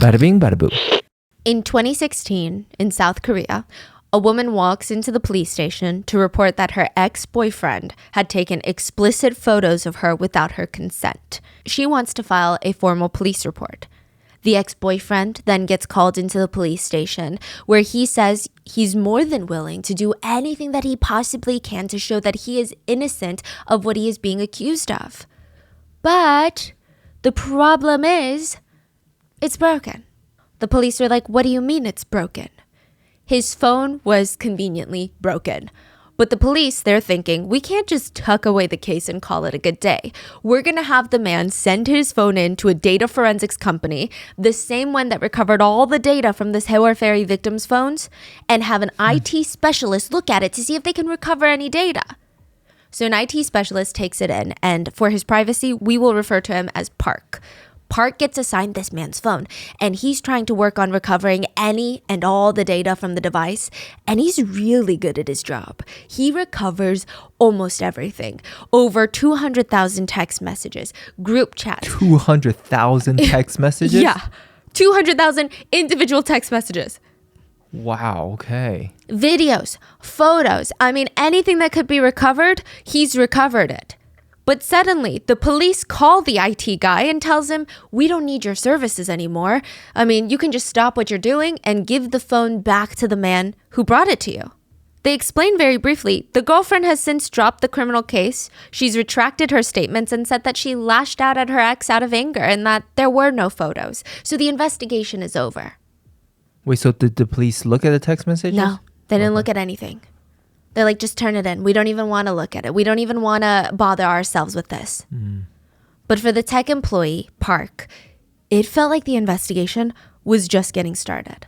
Bada bing, bada boo. In 2016, in South Korea, a woman walks into the police station to report that her ex-boyfriend had taken explicit photos of her without her consent. She wants to file a formal police report. The ex-boyfriend then gets called into the police station where he says he's more than willing to do anything that he possibly can to show that he is innocent of what he is being accused of. But the problem is, it's broken. The police are like, what do you mean it's broken? His phone was conveniently broken. But the police, they're thinking, we can't just tuck away the case and call it a good day. We're going to have the man send his phone in to a data forensics company, the same one that recovered all the data from this Haewol Ferry victims' phones, and have an IT specialist look at it to see if they can recover any data. So an IT specialist takes it in, and for his privacy, we will refer to him as Park. Park gets assigned this man's phone, and he's trying to work on recovering any and all the data from the device, and he's really good at his job. He recovers almost everything. Over 200,000 text messages, group chats. 200,000 text messages? Yeah, 200,000 individual text messages. Wow, okay. Videos, photos, anything that could be recovered, he's recovered it. But suddenly, the police call the IT guy and tells him, we don't need your services anymore. You can just stop what you're doing and give the phone back to the man who brought it to you. They explain very briefly, the girlfriend has since dropped the criminal case. She's retracted her statements and said that she lashed out at her ex out of anger and that there were no photos. So the investigation is over. Wait, so did the police look at the text messages? No, they didn't look at anything. They're like, just turn it in. We don't even want to look at it. We don't even want to bother ourselves with this. But for the tech employee, Park, it felt like the investigation was just getting started.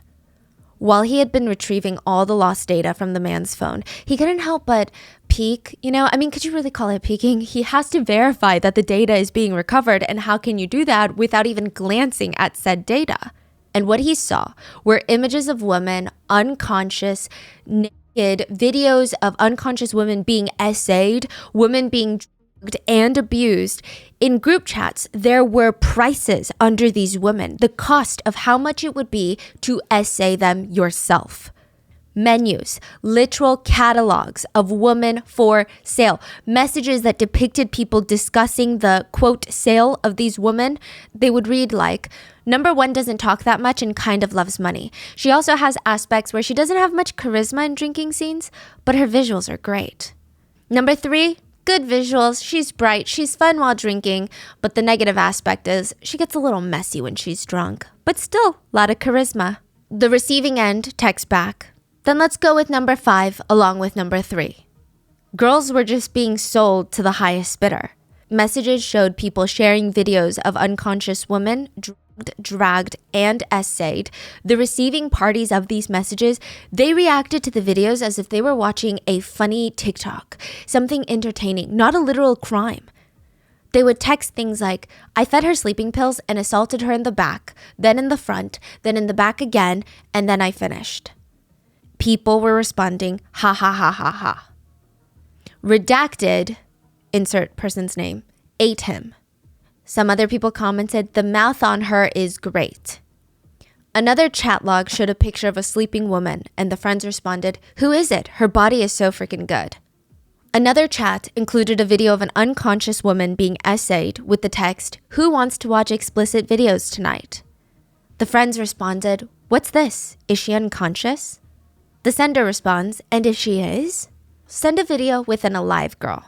While he had been retrieving all the lost data from the man's phone, he couldn't help but peek. Could you really call it peeking? He has to verify that the data is being recovered. And how can you do that without even glancing at said data? And what he saw were images of women unconscious, videos of unconscious women being essayed, women being drugged and abused. In group chats, there were prices under these women, the cost of how much it would be to essay them yourself. Menus, literal catalogs of women for sale, messages that depicted people discussing the, quote, sale of these women. They would read like, number one doesn't talk that much and kind of loves money. She also has aspects where she doesn't have much charisma in drinking scenes, but her visuals are great. Number three, good visuals. She's bright. She's fun while drinking, but the negative aspect is she gets a little messy when she's drunk, but still a lot of charisma. The receiving end texts back, then let's go with number 5 along with number 3. Girls were just being sold to the highest bidder. Messages showed people sharing videos of unconscious women dragged, and essayed. The receiving parties of these messages, they reacted to the videos as if they were watching a funny TikTok, something entertaining, not a literal crime. They would text things like, I fed her sleeping pills and assaulted her in the back, then in the front, then in the back again, and then I finished. People were responding, ha ha ha ha ha. Redacted, insert person's name, ate him. Some other people commented, the mouth on her is great. Another chat log showed a picture of a sleeping woman, and the friends responded, who is it? Her body is so freaking good. Another chat included a video of an unconscious woman being essayed with the text, who wants to watch explicit videos tonight? The friends responded, what's this? Is she unconscious? The sender responds, and if she is, send a video with an alive girl.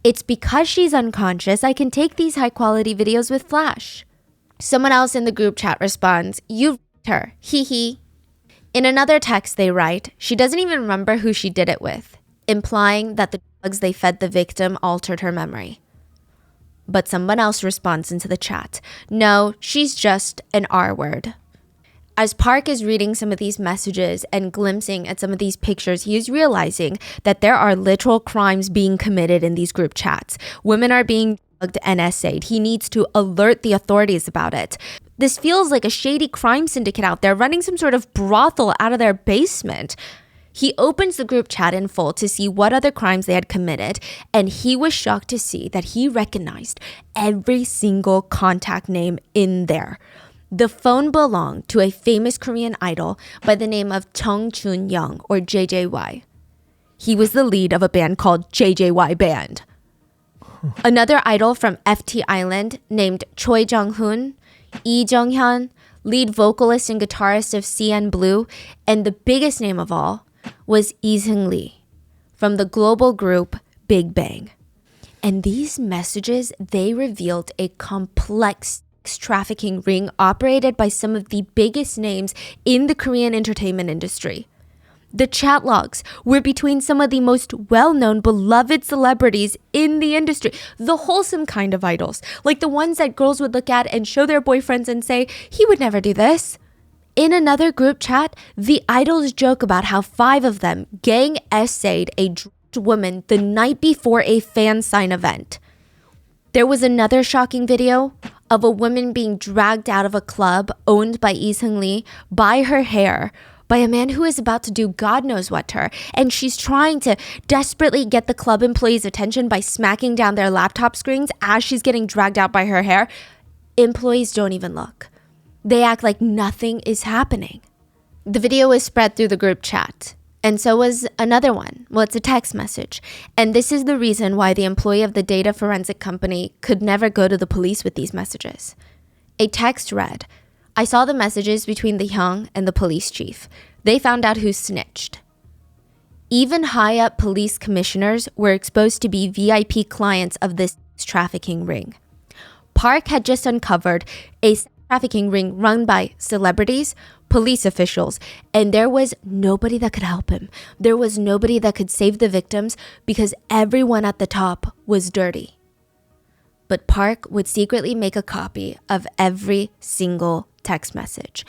It's because she's unconscious, I can take these high-quality videos with Flash. Someone else in the group chat responds, you her, hee hee. In another text they write, she doesn't even remember who she did it with, implying that the drugs they fed the victim altered her memory. But someone else responds into the chat, no, she's just an R word. As Park is reading some of these messages and glimpsing at some of these pictures, he is realizing that there are literal crimes being committed in these group chats. Women are being drugged and essayed. He needs to alert the authorities about it. This feels like a shady crime syndicate out there running some sort of brothel out of their basement. He opens the group chat in full to see what other crimes they had committed, and he was shocked to see that he recognized every single contact name in there. The phone belonged to a famous Korean idol by the name of Chung Chun-young, or JJY. He was the lead of a band called JJY Band. Another idol from FT Island named Choi Jung-hoon, Lee Jung-hyun, lead vocalist and guitarist of CN Blue, and the biggest name of all was Lee Seungri from the global group Big Bang. And these messages, they revealed a complex trafficking ring operated by some of the biggest names in the Korean entertainment industry. The chat logs were between some of the most well-known, beloved celebrities in the industry, the wholesome kind of idols, like the ones that girls would look at and show their boyfriends and say, he would never do this. In another group chat, the idols joke about how 5 of them gang essayed a drugged woman the night before a fan sign event. There was another shocking video of a woman being dragged out of a club owned by Lee Seungri by her hair by a man who is about to do God knows what to her, and she's trying to desperately get the club employees' attention by smacking down their laptop screens as she's getting dragged out by her hair. Employees don't even look. They act like nothing is happening. The video was spread through the group chat. And so was another one. Well, it's a text message. And this is the reason why the employee of the data forensic company could never go to the police with these messages. A text read, I saw the messages between the Hyung and the police chief. They found out who snitched. Even high-up police commissioners were exposed to be VIP clients of this trafficking ring. Park had just uncovered a trafficking ring run by celebrities, police officials, and there was nobody that could help him. There was nobody that could save the victims because everyone at the top was dirty. But Park would secretly make a copy of every single text message.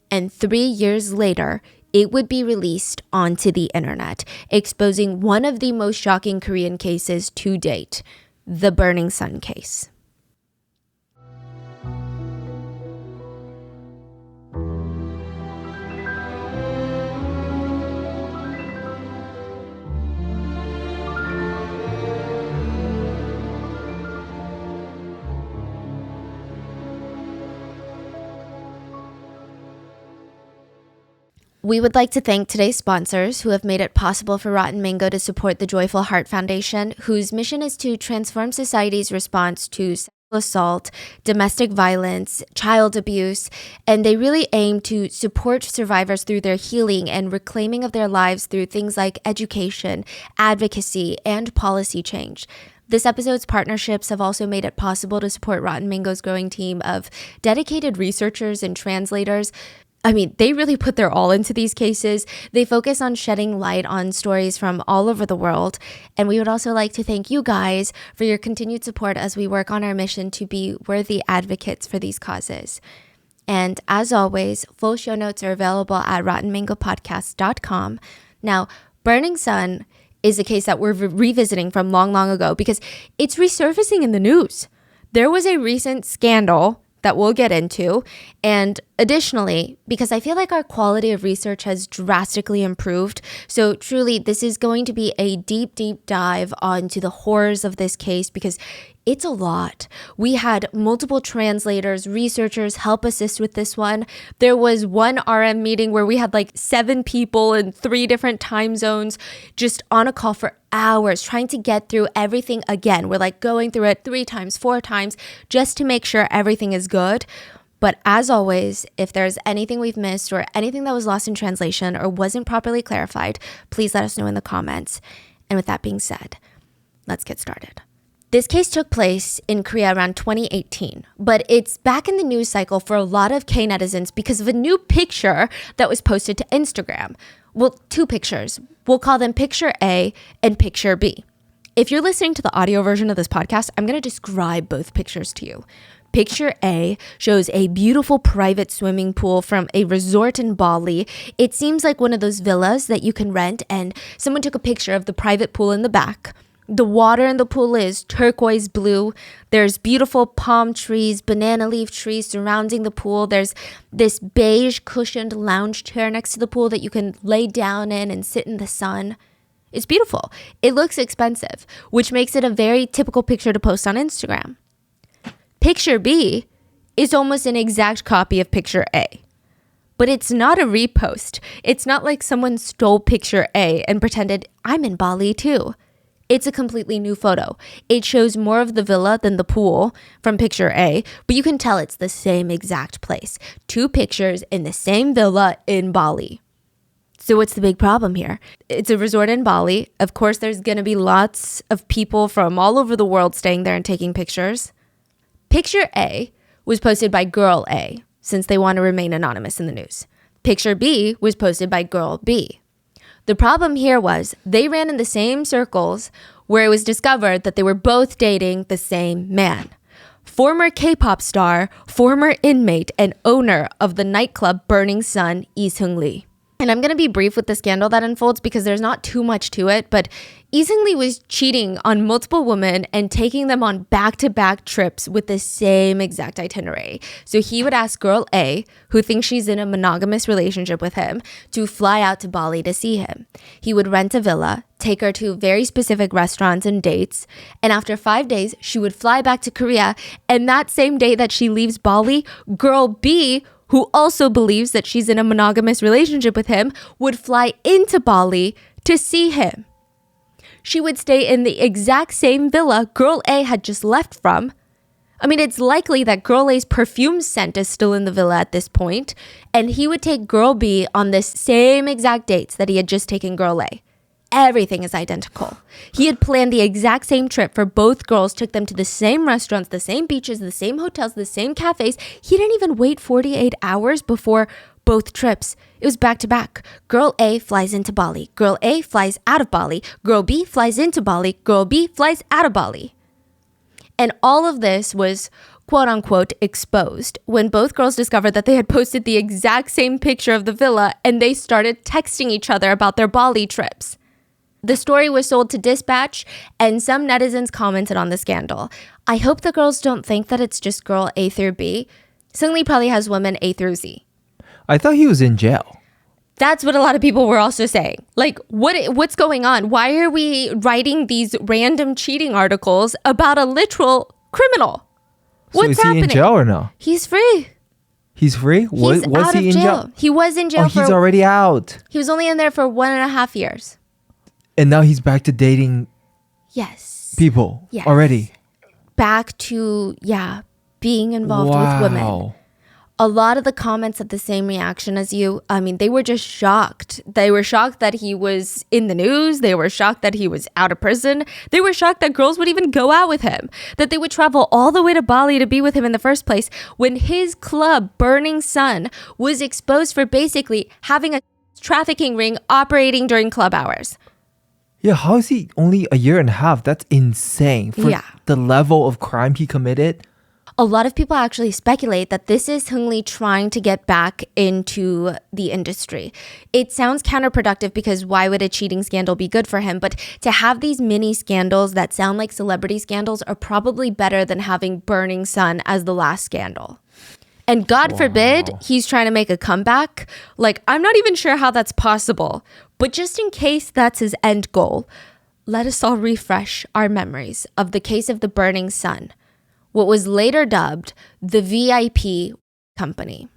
And 3 years later, it would be released onto the internet, exposing one of the most shocking Korean cases to date, the Burning Sun case. We would like to thank today's sponsors who have made it possible for Rotten Mango to support the Joyful Heart Foundation, whose mission is to transform society's response to sexual assault, domestic violence, child abuse, and they really aim to support survivors through their healing and reclaiming of their lives through things like education, advocacy, and policy change. This episode's partnerships have also made it possible to support Rotten Mango's growing team of dedicated researchers and translators. I mean, they really put their all into these cases. They focus on shedding light on stories from all over the world. And we would also like to thank you guys for your continued support as we work on our mission to be worthy advocates for these causes. And as always, full show notes are available at rottenmangopodcast.com. Now, Burning Sun is a case that we're revisiting from long, long ago because it's resurfacing in the news. There was a recent scandal that we'll get into. And additionally, because I feel like our quality of research has drastically improved. So truly, this is going to be a deep, deep dive onto the horrors of this case because it's a lot. We had multiple translators, researchers help assist with this one. There was one RM meeting where we had like 7 people in 3 different time zones just on a call for hours trying to get through everything again. We're like going through it 3 times, 4 times just to make sure everything is good. But as always, if there's anything we've missed or anything that was lost in translation or wasn't properly clarified, please let us know in the comments. And with that being said, let's get started. This case took place in Korea around 2018, but it's back in the news cycle for a lot of K-netizens because of a new picture that was posted to Instagram. Well, 2 pictures. We'll call them Picture A and Picture B. If you're listening to the audio version of this podcast, I'm going to describe both pictures to you. Picture A shows a beautiful private swimming pool from a resort in Bali. It seems like one of those villas that you can rent, and someone took a picture of the private pool in the back. The water in the pool is turquoise blue. There's beautiful palm trees, banana leaf trees surrounding the pool. There's this beige cushioned lounge chair next to the pool that you can lay down in and sit in the sun. It's beautiful. It looks expensive, which makes it a very typical picture to post on Instagram. Picture B is almost an exact copy of picture A. But it's not a repost. It's not like someone stole picture A and pretended, I'm in Bali too. It's a completely new photo. It shows more of the villa than the pool from picture A, but you can tell it's the same exact place. 2 pictures in the same villa in Bali. So what's the big problem here? It's a resort in Bali. Of course, there's going to be lots of people from all over the world staying there and taking pictures. Picture A was posted by girl A, since they want to remain anonymous in the news. Picture B was posted by girl B. The problem here was they ran in the same circles where it was discovered that they were both dating the same man. Former K-pop star, former inmate, and owner of the nightclub Burning Sun, Seungri. And I'm going to be brief with the scandal that unfolds because there's not too much to it, but Seungri was cheating on multiple women and taking them on back-to-back trips with the same exact itinerary. So he would ask girl A, who thinks she's in a monogamous relationship with him, to fly out to Bali to see him. He would rent a villa, take her to very specific restaurants and dates, and after 5 days, she would fly back to Korea, and that same day that she leaves Bali, girl B, who also believes that she's in a monogamous relationship with him, would fly into Bali to see him. She would stay in the exact same villa girl A had just left from. I mean, it's likely that girl A's perfume scent is still in the villa at this point, and he would take girl B on this same exact dates that he had just taken girl A. Everything is identical. He had planned the exact same trip for both girls, took them to the same restaurants, the same beaches, the same hotels, the same cafes. He didn't even wait 48 hours before both trips. It was back to back. Girl A flies into Bali. Girl A flies out of Bali. Girl B flies into Bali. Girl B flies out of Bali. And all of this was quote unquote exposed when both girls discovered that they had posted the exact same picture of the villa and they started texting each other about their Bali trips. The story was sold to Dispatch, and some netizens commented on the scandal. I hope the girls don't think that it's just girl A through B. Seungri probably has women A through Z. I thought he was in jail. That's what a lot of people were also saying. Like, what's going on? Why are we writing these random cheating articles about a literal criminal? So is he in jail or no? He's free. He's free? He's was out he of in jail. He was in jail he's already out. He was only in there for 1.5 years. And now he's back to dating people already. Back to, being involved with women. A lot of the comments had the same reaction as you. I mean, they were just shocked. They were shocked that he was in the news. They were shocked that he was out of prison. They were shocked that girls would even go out with him, that they would travel all the way to Bali to be with him in the first place when his club, Burning Sun, was exposed for basically having a trafficking ring operating during club hours. Yeah, how is he only 1.5 years? That's insane. For the level of crime he committed. A lot of people actually speculate that this is Seungri trying to get back into the industry. It sounds counterproductive because why would a cheating scandal be good for him? But to have these mini scandals that sound like celebrity scandals are probably better than having Burning Sun as the last scandal. And God forbid he's trying to make a comeback. Like, I'm not even sure how that's possible. But just in case that's his end goal, let us all refresh our memories of the case of the Burning Sun, what was later dubbed the VIP company.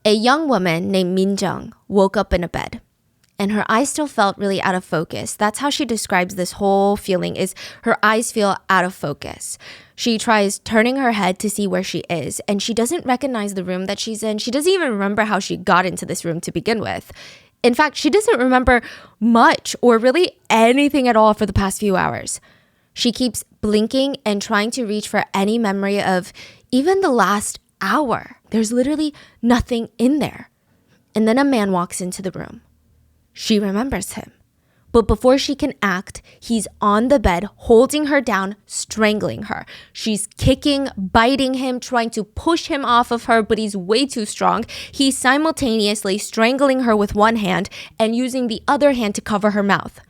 A young woman named Min Jung woke up in a bed, and her eyes still felt really out of focus. That's how she describes this whole feeling, is her eyes feel out of focus. She tries turning her head to see where she is, and she doesn't recognize the room that she's in. She doesn't even remember how she got into this room to begin with. In fact, she doesn't remember much or really anything at all for the past few hours. She keeps blinking and trying to reach for any memory of even the last hour. There's literally nothing in there. And then a man walks into the room. She remembers him. But before she can act, he's on the bed, holding her down, strangling her. She's kicking, biting him, trying to push him off of her, but he's way too strong. He's simultaneously strangling her with one hand and using the other hand to cover her mouth.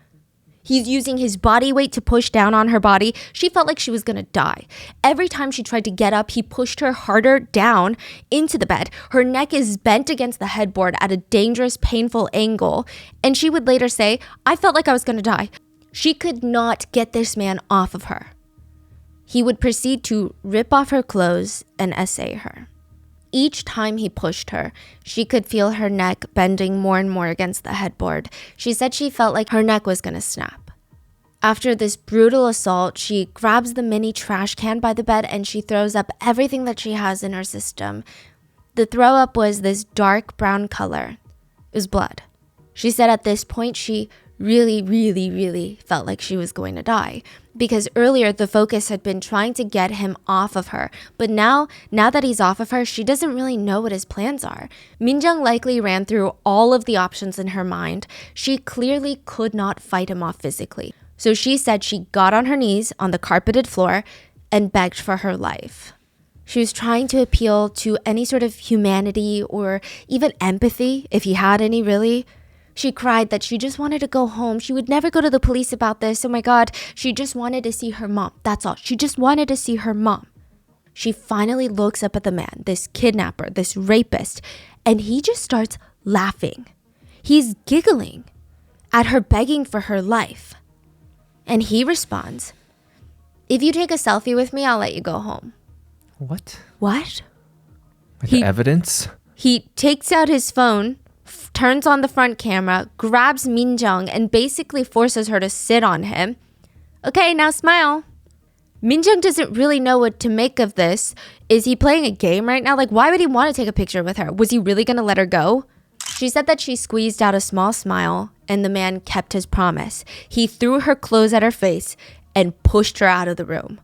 He's using his body weight to push down on her body. She felt like she was going to die. Every time she tried to get up, he pushed her harder down into the bed. Her neck is bent against the headboard at a dangerous, painful angle. And she would later say, I felt like I was going to die. She could not get this man off of her. he would proceed to rip off her clothes and essay her. Each time he pushed her, she could feel her neck bending more and more against the headboard. She said she felt like her neck was going to snap. After this brutal assault, she grabs the mini trash can by the bed and she throws up everything that she has in her system. The throw up was this dark brown color. It was blood. She said at this point she really felt like she was going to die, because earlier the focus had been trying to get him off of her. But now that he's off of her, she doesn't really know what his plans are. Min-jung likely ran through all of the options in her mind. She clearly could not fight him off physically. So she said she got on her knees on the carpeted floor and begged for her life. She was trying to appeal to any sort of humanity or even empathy, if he had any really. She cried that she just wanted to go home. She would never go to the police about this. Oh my God, she just wanted to see her mom. That's all. She just wanted to see her mom. She finally looks up at the man, this kidnapper, this rapist, and he just starts laughing. He's giggling at her begging for her life. And he responds, "If you take a selfie with me, I'll let you go home." What? What? Like evidence? He takes out his phone, turns on the front camera, grabs Min-jung, and basically forces her to sit on him. "Okay, now smile." Min-jung doesn't really know what to make of this. Is he playing a game right now? Like, why would he want to take a picture with her? Was he really going to let her go? She said that she squeezed out a small smile, and the man kept his promise. He threw her clothes at her face and pushed her out of the room.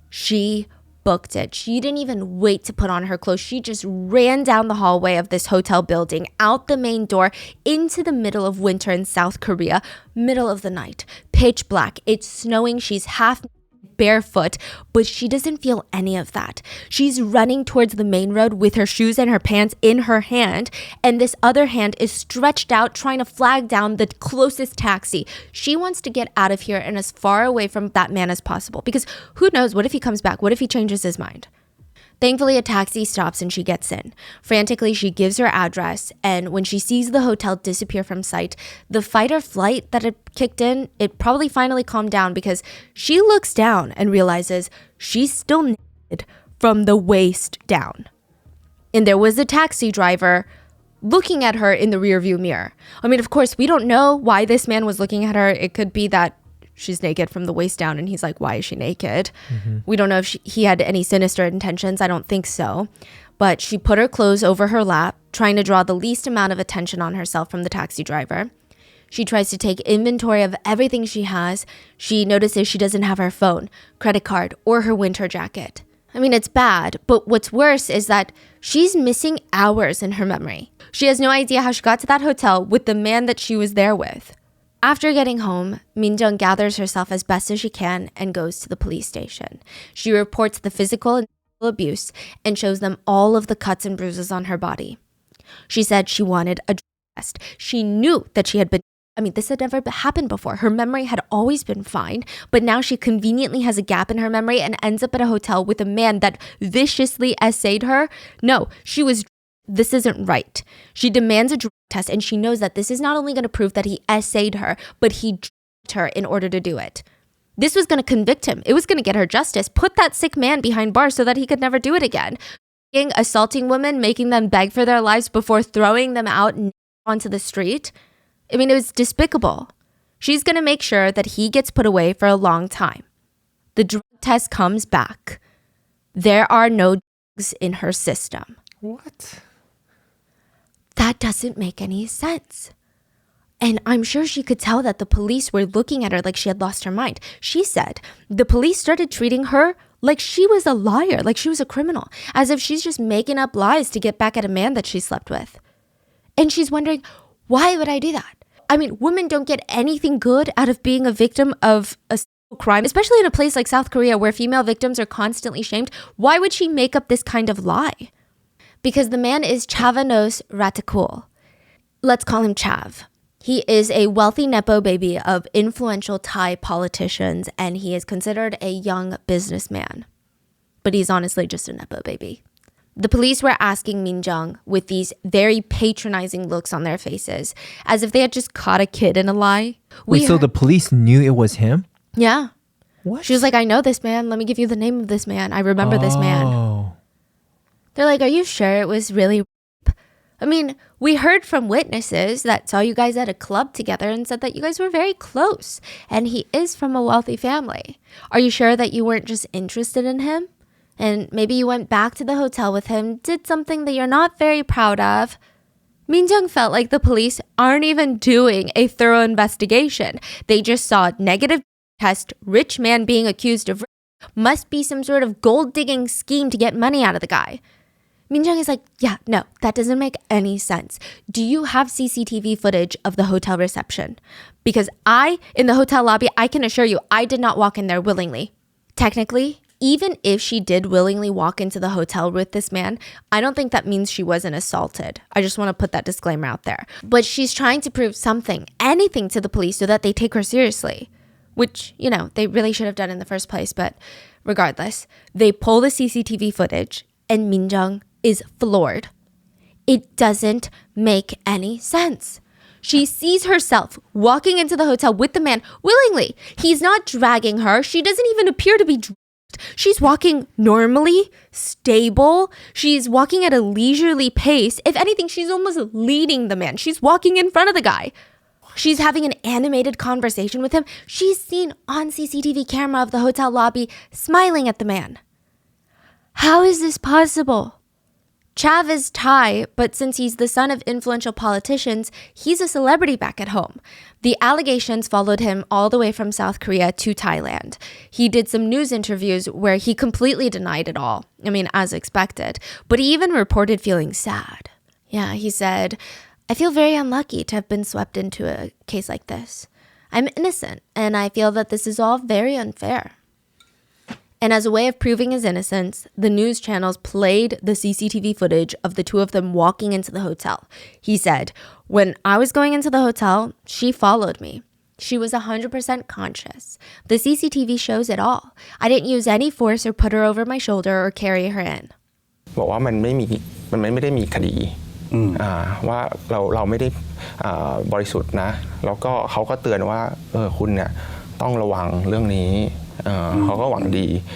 She booked it. She didn't even wait to put on her clothes. She just ran down the hallway of this hotel building, out the main door, into the middle of winter in South Korea, middle of the night, pitch black. It's snowing. She's half barefoot, but she doesn't feel any of that. She's running towards the main road with her shoes and her pants in her hand, and this other hand is stretched out trying to flag down the closest taxi. She wants to get out of here and as far away from that man as possible, because who knows, what if he comes back? What if he changes his mind? Thankfully, a taxi stops and she gets in. Frantically, she gives her address, and when she sees the hotel disappear from sight, the fight or flight that had kicked in, it probably finally calmed down, because she looks down and realizes she's still naked from the waist down. And there was a taxi driver looking at her in the rearview mirror. I mean, of course, we don't know why this man was looking at her. It could be that she's naked from the waist down and he's like, why is she naked? We don't know if he had any sinister intentions. I don't think so. But she put her clothes over her lap, trying to draw the least amount of attention on herself from the taxi driver. She tries to take inventory of everything she has. She notices she doesn't have her phone, credit card, or her winter jacket. I mean, it's bad, but what's worse is that she's missing hours in her memory. She has no idea how she got to that hotel with the man that she was there with. After getting home, Min-jung gathers herself as best as she can and goes to the police station. She reports the physical and sexual abuse and shows them all of the cuts and bruises on her body. She said she wanted a drug test. She knew that she had been, this had never happened before. Her memory had always been fine, but now she conveniently has a gap in her memory and ends up at a hotel with a man that viciously essayed her. No, this isn't right. She demands a drug test, and she knows that this is not only going to prove that he essayed her, but he drugged her in order to do it. This was going to convict him. It was going to get her justice, put that sick man behind bars so that he could never do it again. Assaulting women, making them beg for their lives before throwing them out onto the street. It was despicable. She's going to make sure that he gets put away for a long time. The drug test comes back. There are no drugs in her system. What? That doesn't make any sense. And I'm sure she could tell that the police were looking at her like she had lost her mind. She said the police started treating her like she was a liar, like she was a criminal, as if she's just making up lies to get back at a man that she slept with. And she's wondering, why would I do that? Women don't get anything good out of being a victim of a crime, especially in a place like South Korea where female victims are constantly shamed. Why would she make up this kind of lie? Because the man is Chavanos Ratakul. Let's call him Chav. He is a wealthy Nepo baby of influential Thai politicians, and he is considered a young businessman. But he's honestly just a Nepo baby. The police were asking Min-jung with these very patronizing looks on their faces, as if they had just caught a kid in a lie. Wait, so the police knew it was him? Yeah. What? She was like, I know this man. Let me give you the name of this man. I remember this man. They're like, are you sure it was really rape? I mean, we heard from witnesses that saw you guys at a club together and said that you guys were very close. And he is from a wealthy family. Are you sure that you weren't just interested in him? And maybe you went back to the hotel with him, did something that you're not very proud of. Min-jung felt like the police aren't even doing a thorough investigation. They just saw negative test, rich man being accused of rape, must be some sort of gold-digging scheme to get money out of the guy. Min-jung is like, yeah, no, that doesn't make any sense. Do you have CCTV footage of the hotel reception? Because in the hotel lobby, I can assure you, I did not walk in there willingly. Technically, even if she did willingly walk into the hotel with this man, I don't think that means she wasn't assaulted. I just want to put that disclaimer out there. But she's trying to prove something, anything to the police so that they take her seriously, which, you know, they really should have done in the first place. But regardless, they pull the CCTV footage and Min-jung is floored. It doesn't make any sense. She sees herself walking into the hotel with the man willingly. He's not dragging her. She doesn't even appear to be dragged. She's walking normally, stable. She's walking at a leisurely pace. If anything, she's almost leading the man. She's walking in front of the guy. She's having an animated conversation with him. She's seen on CCTV camera of the hotel lobby smiling at the man. How is this possible? Chav is Thai, but since he's the son of influential politicians, he's a celebrity back at home. The allegations followed him all the way from South Korea to Thailand. He did some news interviews where he completely denied it all. I mean, as expected. But he even reported feeling sad. Yeah, he said, I feel very unlucky to have been swept into a case like this. I'm innocent, and I feel that this is all very unfair. And as a way of proving his innocence, the news channels played the CCTV footage of the two of them walking into the hotel. He said, when I was going into the hotel, she followed me. She was 100% conscious. The CCTV shows it all. I didn't use any force or put her over my shoulder or carry her in. บอกว่ามันไม่ได้มีคดีว่าเราไม่ได้บริสุทธิ์นะแล้วก็เขาก็เตือนว่าคุณเนี่ยต้องระวังเรื่องนี้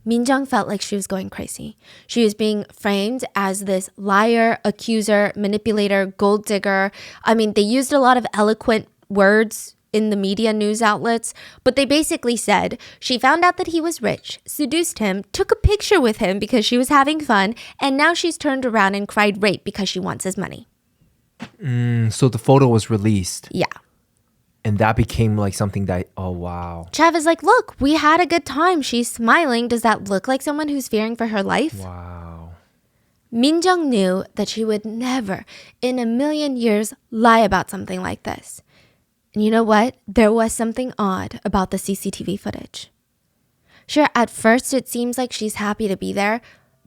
Min-jung felt like she was going crazy. She was being framed as this liar, accuser, manipulator, gold digger. I mean, they used a lot of eloquent words in the media news outlets, but they basically said she found out that he was rich, seduced him, took a picture with him because she was having fun, and now she's turned around and cried rape because she wants his money. So the photo was released. Yeah. And that became like something that, oh, wow. Chav is like, look, we had a good time. She's smiling. Does that look like someone who's fearing for her life? Wow. Min-jung knew that she would never in a million years lie about something like this. And you know what? There was something odd about the CCTV footage. Sure, at first it seems like she's happy to be there,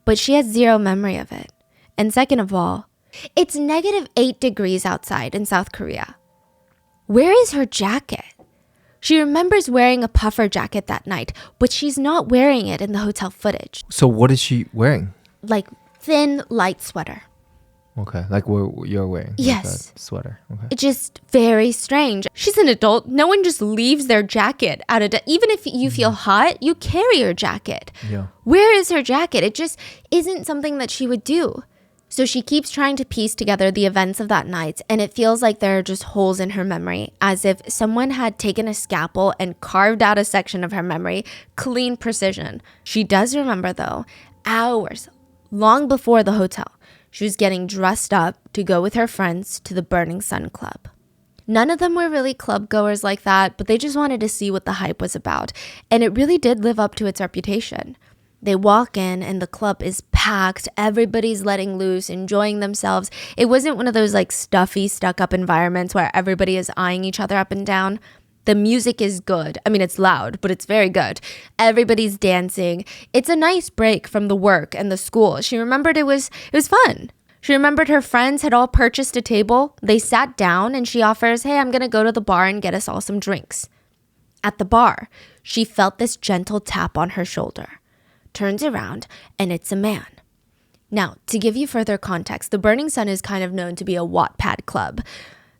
but she has zero memory of it. And second of all, it's -8 degrees outside in South Korea. Where is her jacket? She remembers wearing a puffer jacket that night, but she's not wearing it in the hotel footage. So what is she wearing? Like thin, light sweater. Okay, like what you're wearing. Yes. Like a sweater. Okay. It's just very strange. She's an adult. No one just leaves their jacket out of even if you feel hot, you carry your jacket. Yeah. Where is her jacket? It just isn't something that she would do. So she keeps trying to piece together the events of that night, and it feels like there are just holes in her memory, as if someone had taken a scalpel and carved out a section of her memory, clean precision. She does remember, though, hours, long before the hotel, she was getting dressed up to go with her friends to the Burning Sun Club. None of them were really club goers like that, but they just wanted to see what the hype was about, and it really did live up to its reputation. They walk in and the club is packed. Everybody's letting loose, enjoying themselves. It wasn't one of those like stuffy, stuck up environments where everybody is eyeing each other up and down. The music is good. I mean, it's loud, but it's very good. Everybody's dancing. It's a nice break from the work and the school. She remembered it was fun. She remembered her friends had all purchased a table. They sat down and she offers, hey, I'm going to go to the bar and get us all some drinks. At the bar, she felt this gentle tap on her shoulder. Turns around, and it's a man. Now, to give you further context, the Burning Sun is kind of known to be a Wattpad club.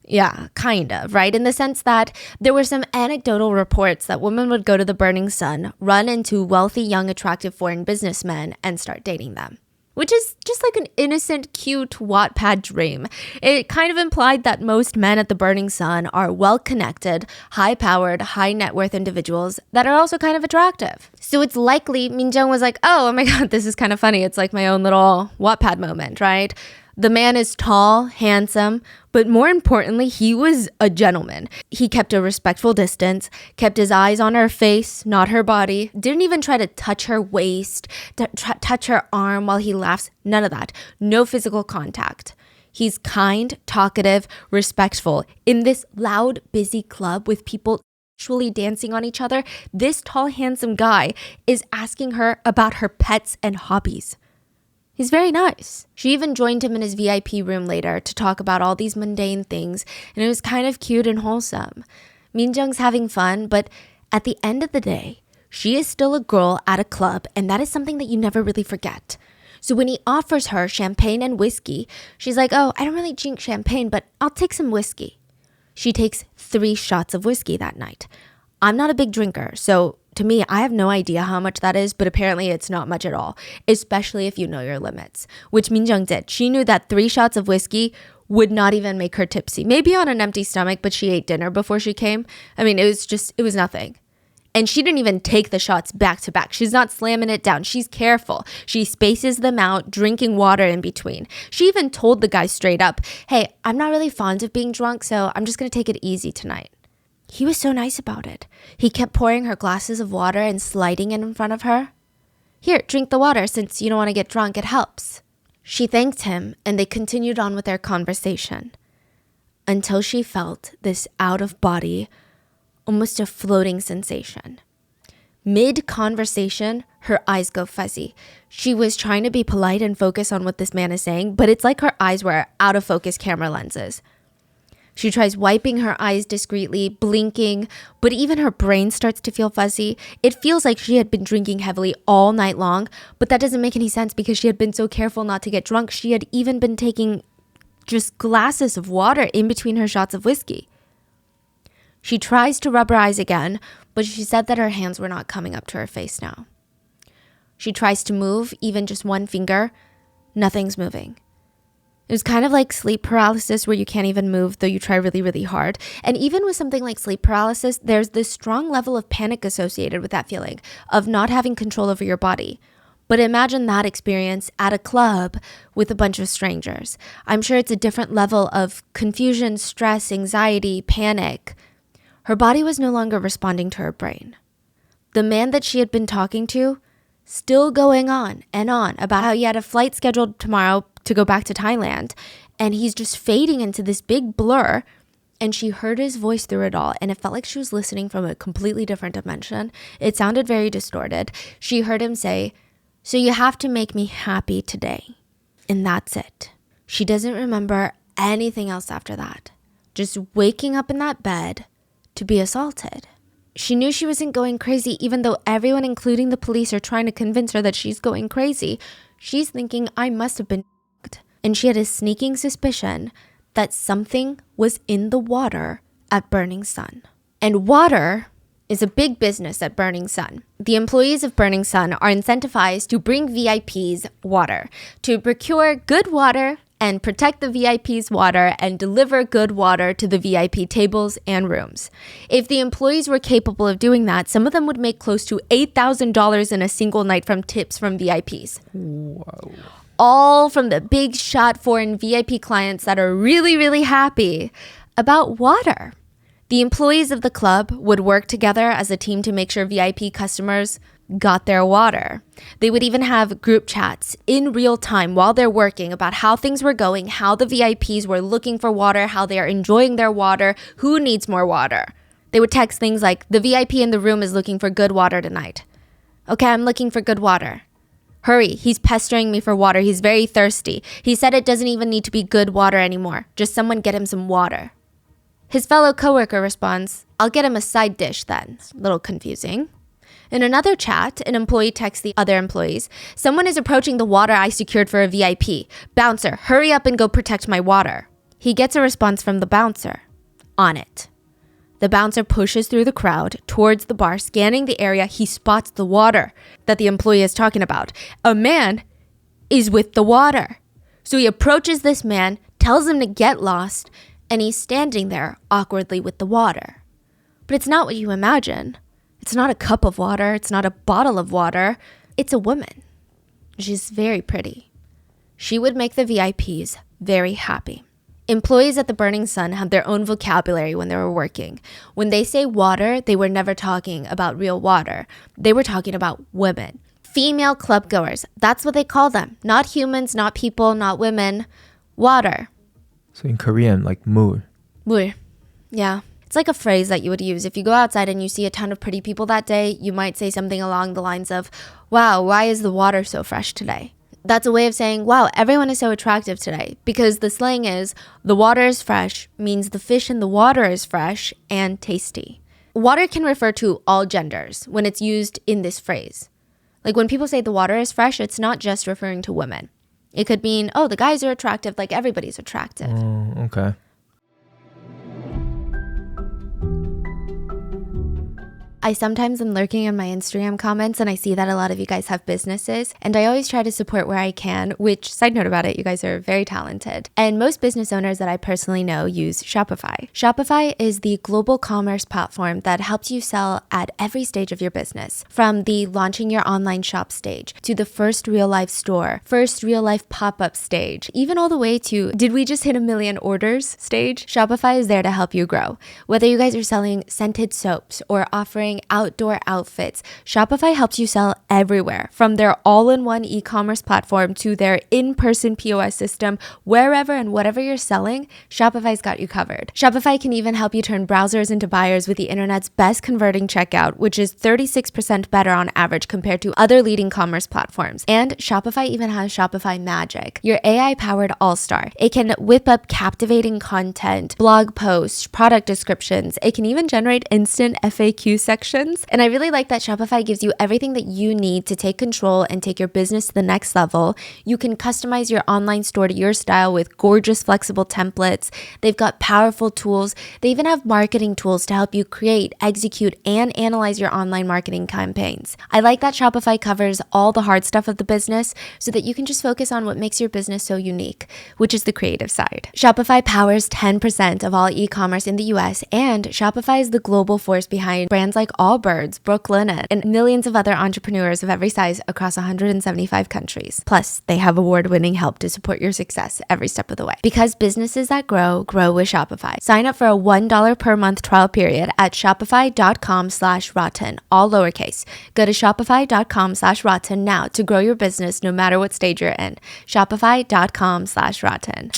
Yeah, kind of, right? In the sense that there were some anecdotal reports that women would go to the Burning Sun, run into wealthy, young, attractive foreign businessmen, and start dating them. Which is just like an innocent, cute Wattpad dream. It kind of implied that most men at the Burning Sun are well-connected, high-powered, high-net-worth individuals that are also kind of attractive. So it's likely Min-jung was like, oh my god, this is kind of funny. It's like my own little Wattpad moment, right? The man is tall, handsome, but more importantly, he was a gentleman. He kept a respectful distance, kept his eyes on her face, not her body, didn't even try to touch her waist, touch her arm while he laughs, none of that. No physical contact. He's kind, talkative, respectful. In this loud, busy club with people actually dancing on each other, this tall, handsome guy is asking her about her pets and hobbies. He's very nice. She even joined him in his VIP room later to talk about all these mundane things, and it was kind of cute and wholesome. Min-jung's having fun, but at the end of the day, she is still a girl at a club, and that is something that you never really forget. So when he offers her champagne and whiskey, she's like, oh, I don't really drink champagne, but I'll take some whiskey. She takes 3 shots of whiskey that night. I'm not a big drinker, so to me, I have no idea how much that is, but apparently it's not much at all, especially if you know your limits, which Min-jung did. She knew that 3 shots of whiskey would not even make her tipsy. Maybe on an empty stomach, but she ate dinner before she came. I mean, it was nothing. And she didn't even take the shots back to back. She's not slamming it down. She's careful. She spaces them out, drinking water in between. She even told the guy straight up, hey, I'm not really fond of being drunk, so I'm just going to take it easy tonight. He was so nice about it. He kept pouring her glasses of water and sliding it in front of her. Here, drink the water since you don't want to get drunk. It helps. She thanked him and they continued on with their conversation until she felt this out-of-body, almost a floating sensation. Mid-conversation, her eyes go fuzzy. She was trying to be polite and focus on what this man is saying, but it's like her eyes were out-of-focus camera lenses. She tries wiping her eyes discreetly, blinking, but even her brain starts to feel fuzzy. It feels like she had been drinking heavily all night long, but that doesn't make any sense because she had been so careful not to get drunk. She had even been taking just glasses of water in between her shots of whiskey. She tries to rub her eyes again, but she said that her hands were not coming up to her face now. She tries to move, even just one finger. Nothing's moving. It was kind of like sleep paralysis where you can't even move though you try really, really hard. And even with something like sleep paralysis, there's this strong level of panic associated with that feeling of not having control over your body. But imagine that experience at a club with a bunch of strangers. I'm sure it's a different level of confusion, stress, anxiety, panic. Her body was no longer responding to her brain. The man that she had been talking to, still going on and on about how he had a flight scheduled tomorrow to go back to Thailand, and he's just fading into this big blur, and she heard his voice through it all, and it felt like she was listening from a completely different dimension. It sounded very distorted. She heard him say, so you have to make me happy today. And that's it. She doesn't remember anything else after that. Just waking up in that bed to be assaulted. She knew she wasn't going crazy, even though everyone, including the police, are trying to convince her that she's going crazy. She's thinking, I must have been f***ed. And she had a sneaking suspicion that something was in the water at Burning Sun. And water is a big business at Burning Sun. The employees of Burning Sun are incentivized to bring VIPs water, to procure good water and protect the VIP's water and deliver good water to the VIP tables and rooms. If the employees were capable of doing that, some of them would make close to $8,000 in a single night from tips from VIPs. Wow. All from the big shot foreign VIP clients that are really, really happy about water. The employees of the club would work together as a team to make sure VIP customers got their water. They would even have group chats in real time while they're working about how things were going, how the VIPs were looking for water, how they are enjoying their water, who needs more water. They would text things like, the VIP in the room is looking for good water tonight. Okay, I'm looking for good water. Hurry, he's pestering me for water. He's very thirsty. He said it doesn't even need to be good water anymore. Just someone get him some water. His fellow coworker responds, I'll get him a side dish then. It's a little confusing. In another chat, an employee texts the other employees, someone is approaching the water I secured for a VIP. Bouncer, hurry up and go protect my water. He gets a response from the bouncer. On it. The bouncer pushes through the crowd towards the bar, scanning the area. He spots the water that the employee is talking about. A man is with the water. So he approaches this man, tells him to get lost, and he's standing there awkwardly with the water. But it's not what you imagine. It's not a cup of water. It's not a bottle of water. It's a woman. She's very pretty. She would make the VIPs very happy. Employees at the Burning Sun had their own vocabulary when they were working. When they say water, they were never talking about real water. They were talking about women. Female clubgoers. That's what they call them. Not humans, not people, not women. Water. So in Korean, like 물. 물. Yeah. It's like a phrase that you would use. If you go outside and you see a ton of pretty people that day, you might say something along the lines of, wow, why is the water so fresh today? That's a way of saying, wow, everyone is so attractive today. Because the slang is, the water is fresh means the fish in the water is fresh and tasty. Water can refer to all genders when it's used in this phrase. Like when people say the water is fresh, it's not just referring to women. It could mean, oh, the guys are attractive, like everybody's attractive. Oh, okay. I sometimes am lurking in my Instagram comments and I see that a lot of you guys have businesses, and I always try to support where I can, which, side note about it, you guys are very talented. And most business owners that I personally know use Shopify. Shopify is the global commerce platform that helps you sell at every stage of your business, from the launching your online shop stage to the first real life store, first real life pop-up stage, even all the way to did we just hit 1 million orders stage? Shopify is there to help you grow. Whether you guys are selling scented soaps or offering outdoor outfits, Shopify helps you sell everywhere, from their all-in-one e-commerce platform to their in-person POS system. Wherever and whatever you're selling, Shopify's got you covered. Shopify can even help you turn browsers into buyers with the internet's best converting checkout, which is 36% better on average compared to other leading commerce platforms. And Shopify even has Shopify Magic, your AI-powered all-star. It can whip up captivating content, blog posts, product descriptions. It can even generate instant FAQ sections. And I really like that Shopify gives you everything that you need to take control and take your business to the next level. You can customize your online store to your style with gorgeous, flexible templates. They've got powerful tools. They even have marketing tools to help you create, execute, and analyze your online marketing campaigns. I like that Shopify covers all the hard stuff of the business so that you can just focus on what makes your business so unique, which is the creative side. Shopify powers 10% of all e-commerce in the US, and Shopify is the global force behind brands like Allbirds, Brooklinen, and millions of other entrepreneurs of every size across 175 countries. Plus, they have award-winning help to support your success every step of the way. Because businesses that grow with Shopify. Sign up for a $1 per month trial period at shopify.com/rotten, all lowercase. Go to shopify.com/rotten now to grow your business no matter what stage you're in. Shopify.com/rotten.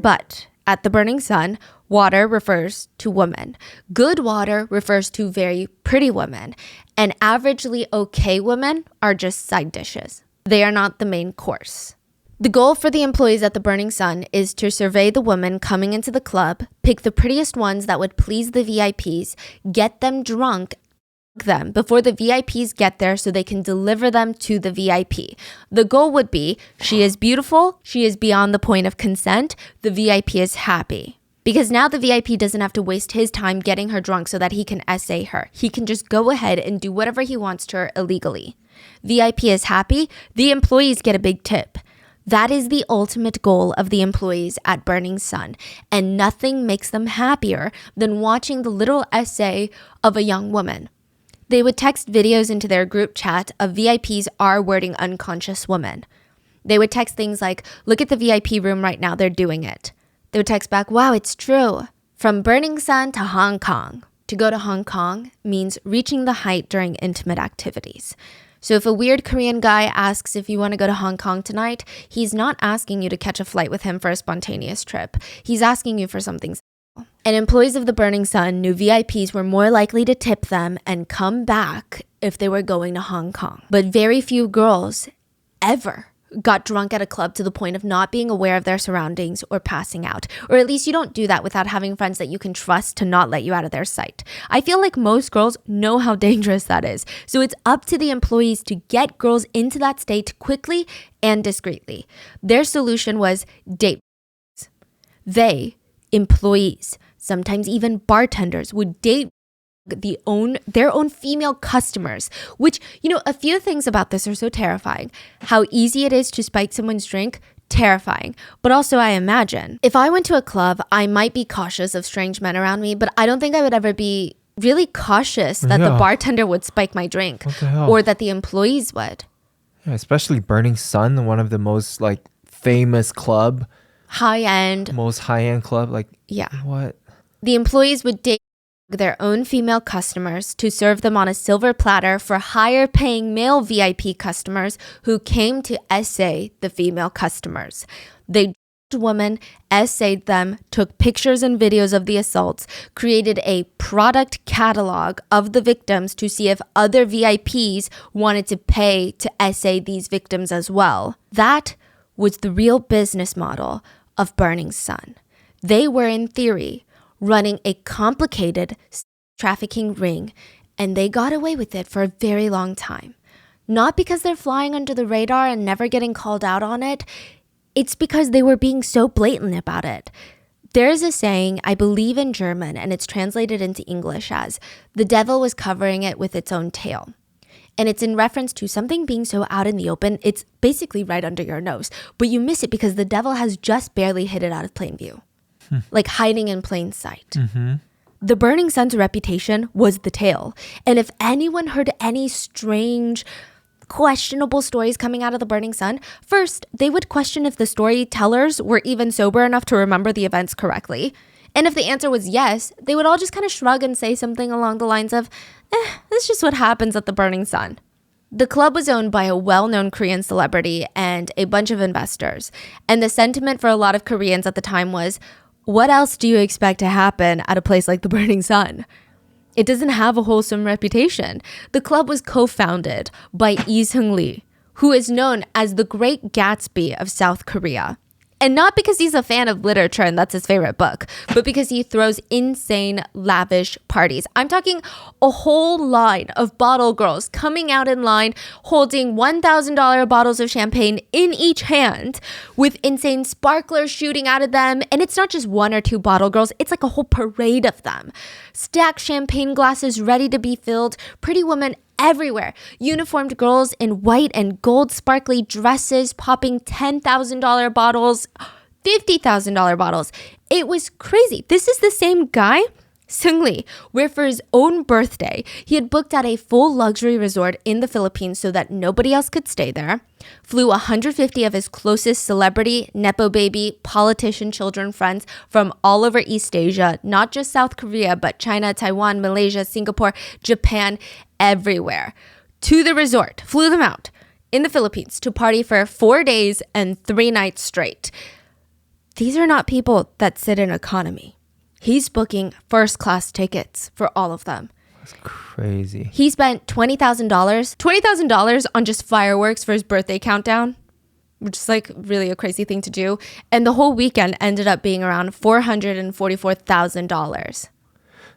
But at the Burning Sun, water refers to women. Good water refers to very pretty women. And averagely okay women are just side dishes. They are not the main course. The goal for the employees at the Burning Sun is to survey the women coming into the club, pick the prettiest ones that would please the VIPs, get them drunk, them before the VIPs get there so they can deliver them to the VIP. The goal would be, she is beautiful, she is beyond the point of consent, the VIP is happy. Because now the VIP doesn't have to waste his time getting her drunk so that he can essay her. He can just go ahead and do whatever he wants to her illegally. VIP is happy, the employees get a big tip. That is the ultimate goal of the employees at Burning Sun, and nothing makes them happier than watching the little essay of a young woman. They would text videos into their group chat of VIPs R-wording unconscious women. They would text things like, look at the VIP room right now, they're doing it. They would text back, wow, it's true. From Burning Sun to Hong Kong. To go to Hong Kong means reaching the height during intimate activities. So if a weird Korean guy asks if you want to go to Hong Kong tonight, he's not asking you to catch a flight with him for a spontaneous trip. He's asking you for something. And employees of the Burning Sun knew VIPs were more likely to tip them and come back if they were going to Hong Kong. But very few girls ever got drunk at a club to the point of not being aware of their surroundings or passing out. Or at least you don't do that without having friends that you can trust to not let you out of their sight. I feel like most girls know how dangerous that is. So it's up to the employees to get girls into that state quickly and discreetly. Their solution was date. They, employees, sometimes even bartenders, would date their own female customers, which, a few things about this are so terrifying. How easy it is to spike someone's drink, terrifying. But also, I imagine if I went to a club, I might be cautious of strange men around me, but I don't think I would ever be really cautious that the bartender would spike my drink or that the employees would. Yeah, especially Burning Sun, one of the most famous club, most high-end club. What? The employees would date their own female customers to serve them on a silver platter for higher paying male VIP customers who came to essay the female customers. They women, essayed them, took pictures and videos of the assaults, created a product catalog of the victims to see if other VIPs wanted to pay to essay these victims as well. That was the real business model of Burning Sun. They were, in theory, running a complicated trafficking ring, and they got away with it for a very long time. Not because they're flying under the radar and never getting called out on it. It's because they were being so blatant about it. There's a saying, I believe in German, and it's translated into English as, the devil was covering it with its own tail. And it's in reference to something being so out in the open, it's basically right under your nose. But you miss it because the devil has just barely hid it out of plain view. Like hiding in plain sight. Mm-hmm. The Burning Sun's reputation was the tail. And if anyone heard any strange, questionable stories coming out of the Burning Sun, first, they would question if the storytellers were even sober enough to remember the events correctly. And if the answer was yes, they would all just kind of shrug and say something along the lines of, that's just what happens at the Burning Sun. The club was owned by a well-known Korean celebrity and a bunch of investors. And the sentiment for a lot of Koreans at the time was, what else do you expect to happen at a place like the Burning Sun? It doesn't have a wholesome reputation. The club was co-founded by Seungri, who is known as the Great Gatsby of South Korea. And not because he's a fan of literature and that's his favorite book, but because he throws insane, lavish parties. I'm talking a whole line of bottle girls coming out in line, holding $1,000 bottles of champagne in each hand, with insane sparklers shooting out of them. And it's not just one or two bottle girls, it's like a whole parade of them. Stacked champagne glasses ready to be filled, pretty women everywhere. Uniformed girls in white and gold sparkly dresses popping $10,000 bottles, $50,000 bottles. It was crazy. This is the same guy, Seungri, where for his own birthday, he had booked out a full luxury resort in the Philippines so that nobody else could stay there, flew 150 of his closest celebrity, nepo baby, politician children friends from all over East Asia, not just South Korea, but China, Taiwan, Malaysia, Singapore, Japan, everywhere, to the resort, flew them out in the Philippines to party for 4 days and 3 nights straight. These are not people that sit in economy. He's booking first-class tickets for all of them. That's crazy. He spent $20,000 on just fireworks for his birthday countdown, which is really a crazy thing to do. And the whole weekend ended up being around $444,000.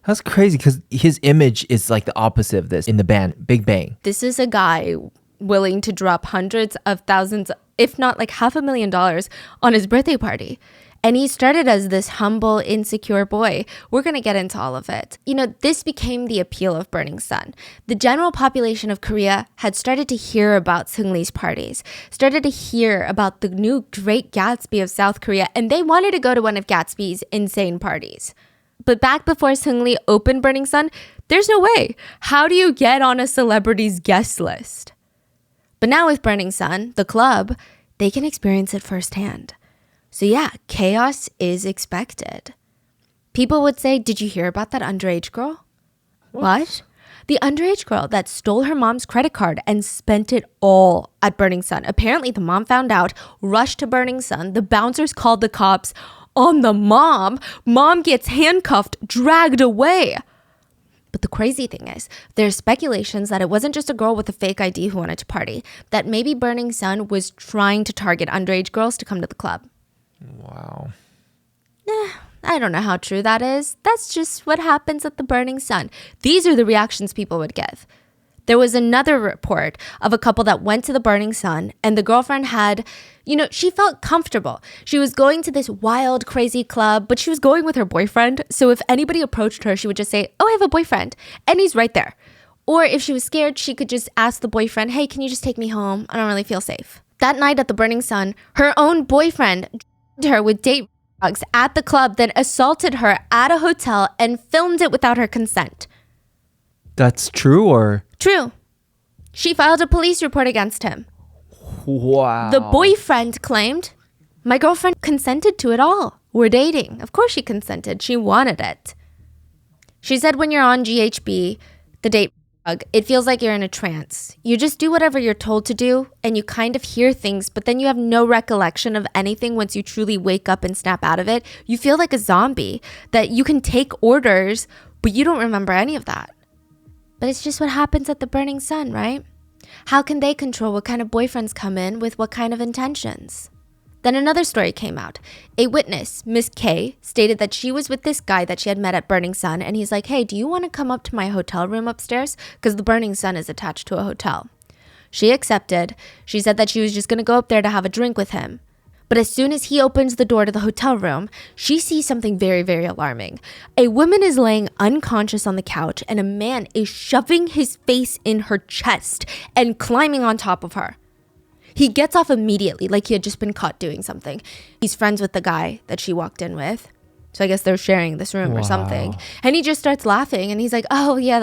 That's crazy because his image is the opposite of this in the band, Big Bang. This is a guy willing to drop hundreds of thousands, if not $500,000 on his birthday party. And he started as this humble, insecure boy. We're going to get into all of it. This became the appeal of Burning Sun. The general population of Korea had started to hear about Seungri's parties, started to hear about the new Great Gatsby of South Korea, and they wanted to go to one of Gatsby's insane parties. But back before Seungri opened Burning Sun, there's no way. How do you get on a celebrity's guest list? But now with Burning Sun, the club, they can experience it firsthand. So yeah, chaos is expected. People would say, did you hear about that underage girl? What? The underage girl that stole her mom's credit card and spent it all at Burning Sun. Apparently the mom found out, rushed to Burning Sun. The bouncers called the cops on the mom. Mom gets handcuffed, dragged away. But the crazy thing is, there's speculations that it wasn't just a girl with a fake ID who wanted to party, that maybe Burning Sun was trying to target underage girls to come to the club. Wow. I don't know how true that is. That's just what happens at the Burning Sun. These are the reactions people would give. There was another report of a couple that went to the Burning Sun, and the girlfriend had, she felt comfortable. She was going to this wild, crazy club, but she was going with her boyfriend. So if anybody approached her, she would just say, "Oh, I have a boyfriend," and he's right there. Or if she was scared, she could just ask the boyfriend, "Hey, can you just take me home? I don't really feel safe." That night at the Burning Sun, her own boyfriend drugged her with date drugs at the club, then assaulted her at a hotel and filmed it without her consent. That's true or? True. She filed a police report against him. Wow. The boyfriend claimed, "My girlfriend consented to it all. We're dating." Of course she consented. She wanted it. She said when you're on GHB, the date drug, it feels like you're in a trance. You just do whatever you're told to do, and you kind of hear things, but then you have no recollection of anything once you truly wake up and snap out of it. You feel like a zombie, that you can take orders, but you don't remember any of that. But it's just what happens at the Burning Sun, right? How can they control what kind of boyfriends come in with what kind of intentions? Then another story came out. A witness, Miss K, stated that she was with this guy that she had met at Burning Sun, and he's like, "Hey, do you want to come up to my hotel room upstairs? Because the Burning Sun is attached to a hotel." She accepted. She said that she was just going to go up there to have a drink with him. But as soon as he opens the door to the hotel room, she sees something very, very alarming. A woman is laying unconscious on the couch, and a man is shoving his face in her chest and climbing on top of her. He gets off immediately, like he had just been caught doing something. He's friends with the guy that she walked in with. So I guess they're sharing this room or something. And he just starts laughing, and he's like, "Oh yeah,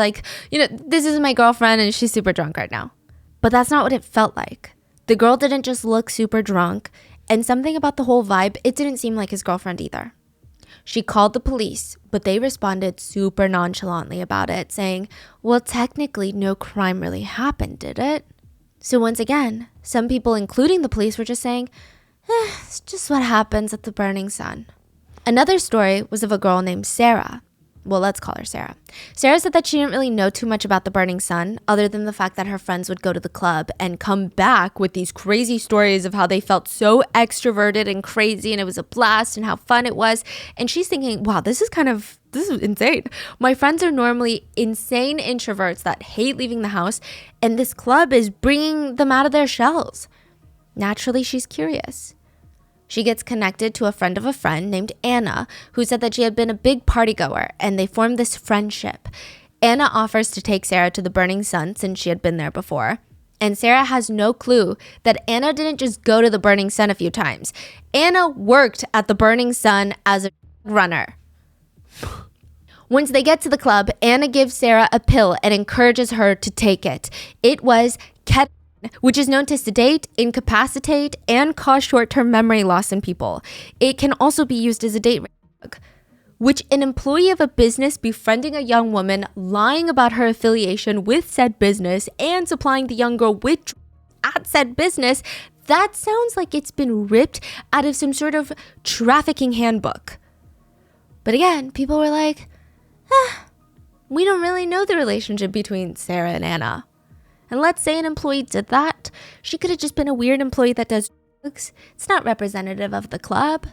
this is my girlfriend, and she's super drunk right now." But that's not what it felt like. The girl didn't just look super drunk. And something about the whole vibe, it didn't seem like his girlfriend either. She called the police, but they responded super nonchalantly about it, saying, "Well, technically, no crime really happened, did it?" So once again, some people, including the police, were just saying, it's just what happens at the Burning Sun. Another story was of a girl named Sarah. Well, let's call her Sarah. Sarah said that she didn't really know too much about the Burning Sun, other than the fact that her friends would go to the club and come back with these crazy stories of how they felt so extroverted and crazy, and it was a blast and how fun it was. And she's thinking, wow, this is insane. My friends are normally insane introverts that hate leaving the house, and this club is bringing them out of their shells. Naturally, she's curious. She gets connected to a friend of a friend named Anna, who said that she had been a big party goer, and they formed this friendship. Anna offers to take Sarah to the Burning Sun since she had been there before. And Sarah has no clue that Anna didn't just go to the Burning Sun a few times. Anna worked at the Burning Sun as a runner. Once they get to the club, Anna gives Sarah a pill and encourages her to take it. It was ketamine, which is known to sedate, incapacitate, and cause short-term memory loss in people. It can also be used as a date drug, which an employee of a business befriending a young woman, lying about her affiliation with said business, and supplying the young girl with drugs at said business, that sounds like it's been ripped out of some sort of trafficking handbook. But again, people were like, we don't really know the relationship between Sarah and Anna. And let's say an employee did that. She could have just been a weird employee that does drugs. It's not representative of the club.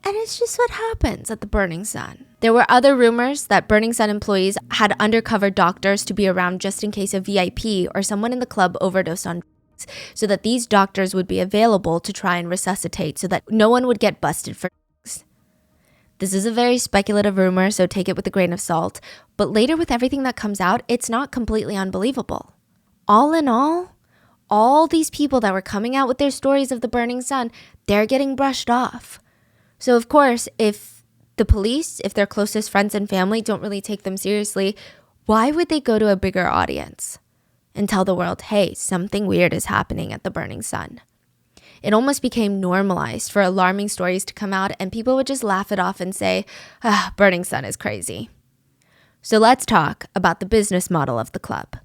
And it's just what happens at the Burning Sun. There were other rumors that Burning Sun employees had undercover doctors to be around just in case a VIP or someone in the club overdosed on drugs, so that these doctors would be available to try and resuscitate so that no one would get busted for drugs. This is a very speculative rumor, so take it with a grain of salt. But later, with everything that comes out, it's not completely unbelievable. All in all these people that were coming out with their stories of the Burning Sun, they're getting brushed off. So of course, if the police, if their closest friends and family don't really take them seriously, why would they go to a bigger audience and tell the world, hey, something weird is happening at the Burning Sun? It almost became normalized for alarming stories to come out, and people would just laugh it off and say, Burning Sun is crazy. So let's talk about the business model of the club.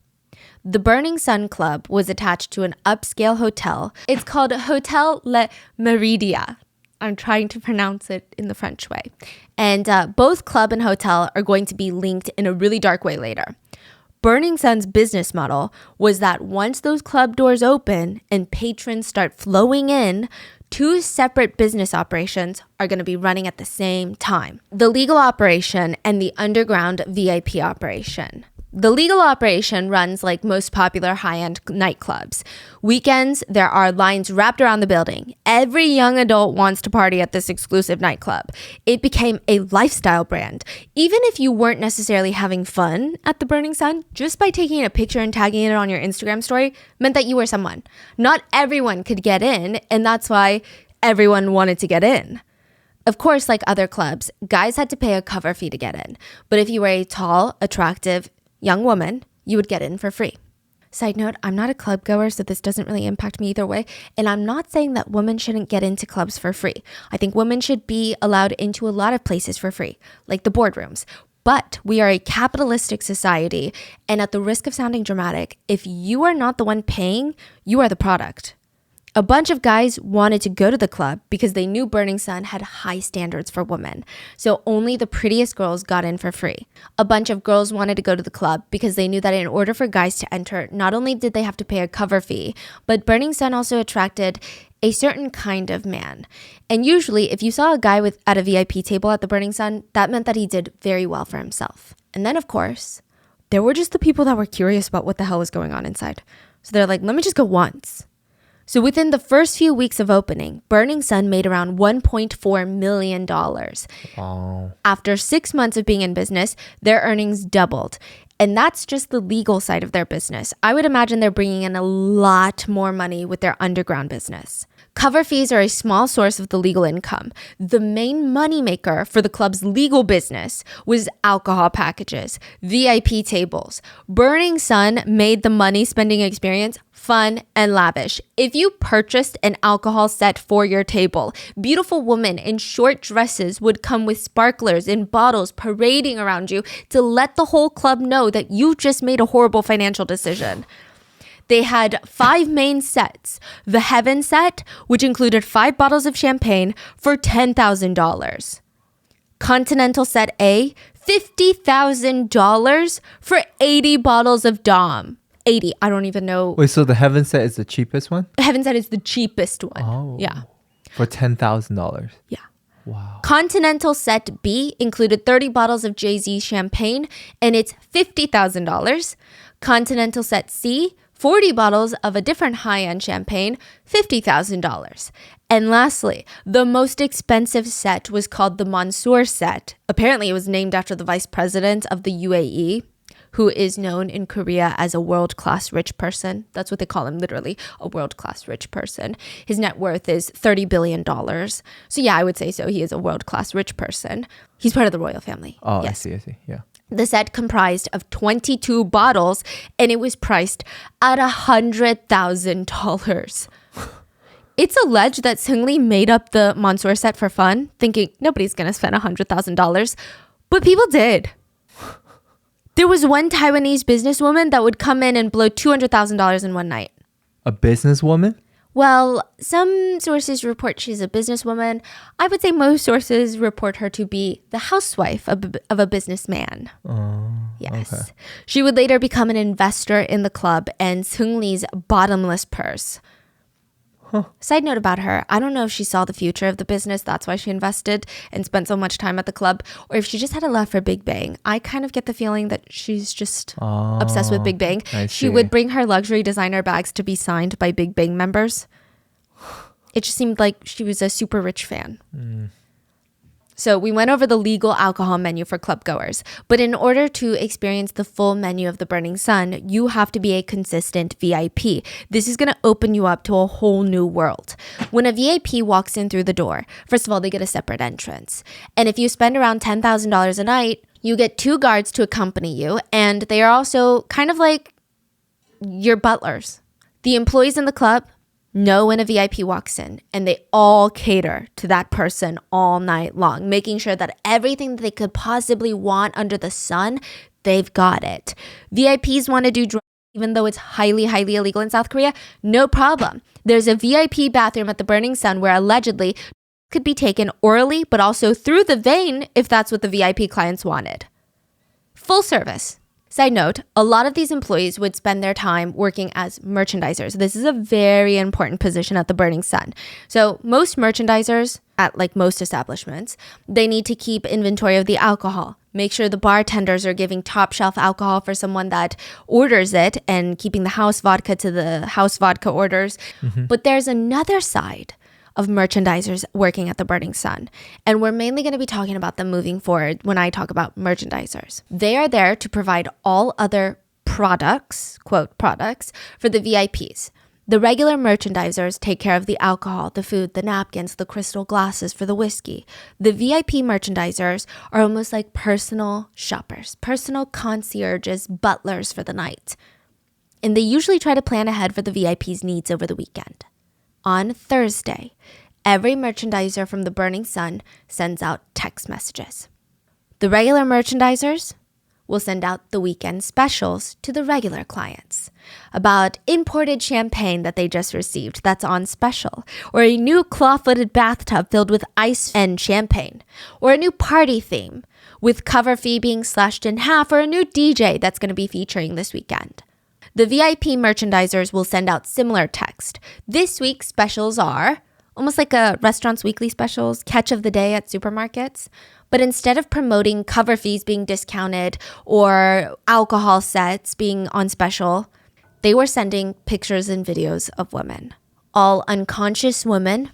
The Burning Sun Club was attached to an upscale hotel. It's called Hotel Le Meridia. I'm trying to pronounce it in the French way. And both club and hotel are going to be linked in a really dark way later. Burning Sun's business model was that once those club doors open and patrons start flowing in, two separate business operations are going to be running at the same time. The legal operation and the underground VIP operation. The legal operation runs like most popular high-end nightclubs. Weekends, there are lines wrapped around the building. Every young adult wants to party at this exclusive nightclub. It became a lifestyle brand. Even if you weren't necessarily having fun at the Burning Sun, just by taking a picture and tagging it on your Instagram story meant that you were someone. Not everyone could get in, and that's why everyone wanted to get in. Of course, like other clubs, guys had to pay a cover fee to get in. But if you were a tall, attractive, young woman, you would get in for free. Side note, I'm not a club goer, so this doesn't really impact me either way. And I'm not saying that women shouldn't get into clubs for free. I think women should be allowed into a lot of places for free, like the boardrooms. But we are a capitalistic society, and at the risk of sounding dramatic, if you are not the one paying, you are the product. A bunch of guys wanted to go to the club because they knew Burning Sun had high standards for women. So only the prettiest girls got in for free. A bunch of girls wanted to go to the club because they knew that in order for guys to enter, not only did they have to pay a cover fee, but Burning Sun also attracted a certain kind of man. And usually, if you saw a guy at a VIP table at the Burning Sun, that meant that he did very well for himself. And then, of course, there were just the people that were curious about what the hell was going on inside. So they're like, let me just go once. So within the first few weeks of opening, Burning Sun made around $1.4 million. Wow. After 6 months of being in business, their earnings doubled. And that's just the legal side of their business. I would imagine they're bringing in a lot more money with their underground business. Cover fees are a small source of the legal income. The main moneymaker for the club's legal business was alcohol packages, VIP tables. Burning Sun made the money spending experience fun and lavish. If you purchased an alcohol set for your table, beautiful women in short dresses would come with sparklers in bottles parading around you to let the whole club know that you just made a horrible financial decision. They had 5 main sets. The Heaven set, which included 5 bottles of champagne for $10,000. Continental set A, $50,000 for 80 bottles of Dom. 80, I don't even know. Wait, so the Heaven set is the cheapest one? Heaven set is the cheapest one. Oh. Yeah. For $10,000. Yeah. Wow. Continental set B included 30 bottles of Jay-Z champagne, and it's $50,000. Continental set C, 40 bottles of a different high-end champagne, $50,000. And lastly, the most expensive set was called the Mansour set. Apparently, it was named after the vice president of the UAE, who is known in Korea as a world-class rich person. That's what they call him, literally, a world-class rich person. His net worth is $30 billion. So yeah, I would say so. He is a world-class rich person. He's part of the royal family. Oh, yes. I see, yeah. The set comprised of 22 bottles, and it was priced at $100,000. It's alleged that Seungri made up the Mansour set for fun, thinking nobody's going to spend $100,000. But people did. There was one Taiwanese businesswoman that would come in and blow $200,000 in one night. A businesswoman? Well, some sources report she's a businesswoman. I would say most sources report her to be the housewife of a businessman. Yes. Okay. She would later become an investor in the club and Seungri's bottomless purse. Huh. Side note about her, I don't know if she saw the future of the business, that's why she invested and spent so much time at the club, or if she just had a love for Big Bang. I kind of get the feeling that she's just obsessed with Big Bang. She would bring her luxury designer bags to be signed by Big Bang members. It just seemed like she was a super rich fan. So we went over the legal alcohol menu for club goers. But in order to experience the full menu of the Burning Sun, you have to be a consistent VIP. This is going to open you up to a whole new world. When a VIP walks in through the door, first of all, they get a separate entrance. And if you spend around $10,000 a night, you get 2 guards to accompany you. And they are also kind of like your butlers. The employees in the club know when a VIP walks in, and they all cater to that person all night long, making sure that everything that they could possibly want under the sun, they've got it. VIPs want to do drugs, even though it's highly, highly illegal in South Korea, no problem. There's a VIP bathroom at the Burning Sun where allegedly could be taken orally, but also through the vein if that's what the VIP clients wanted. Full service. Side note, a lot of these employees would spend their time working as merchandisers. This is a very important position at the Burning Sun. So most merchandisers at like most establishments, they need to keep inventory of the alcohol, make sure the bartenders are giving top shelf alcohol for someone that orders it and keeping the house vodka to the house vodka orders. But there's another side of merchandisers working at the Burning Sun. And we're mainly going to be talking about them moving forward when I talk about merchandisers. They are there to provide all other products, quote, products, for the VIPs. The regular merchandisers take care of the alcohol, the food, the napkins, the crystal glasses for the whiskey. The VIP merchandisers are almost like personal shoppers, personal concierges, butlers for the night. And they usually try to plan ahead for the VIPs' needs over the weekend. On Thursday, every merchandiser from the Burning Sun sends out text messages. The regular merchandisers will send out the weekend specials to the regular clients about imported champagne that they just received that's on special, or a new claw-footed bathtub filled with ice and champagne, or a new party theme with cover fee being slashed in half, or a new DJ that's going to be featuring this weekend. The VIP merchandisers will send out similar text. This week's specials are almost like a restaurant's weekly specials, catch of the day at supermarkets. But instead of promoting cover fees being discounted or alcohol sets being on special, they were sending pictures and videos of women. All unconscious women.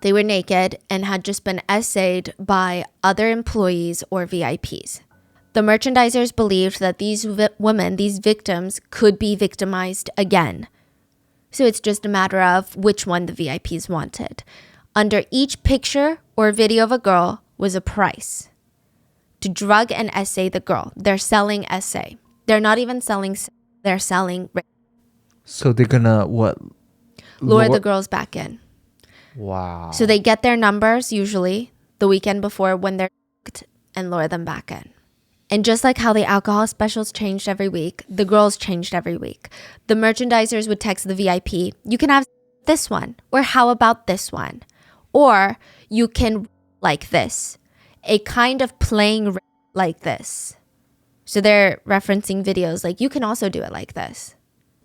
They were naked and had just been essayed by other employees or VIPs. The merchandisers believed that these women, these victims, could be victimized again. So it's just a matter of which one the VIPs wanted. Under each picture or video of a girl was a price. To drug and essay the girl. They're selling essay. They're not even selling, they're selling. So they're gonna what? Lure the girls back in. Wow. So they get their numbers usually the weekend before when they're and lure them back in. And just like how the alcohol specials changed every week, the girls changed every week. The merchandisers would text the VIP, you can have this one, or how about this one? Or you can like this, a kind of playing like this. So they're referencing videos like, you can also do it like this.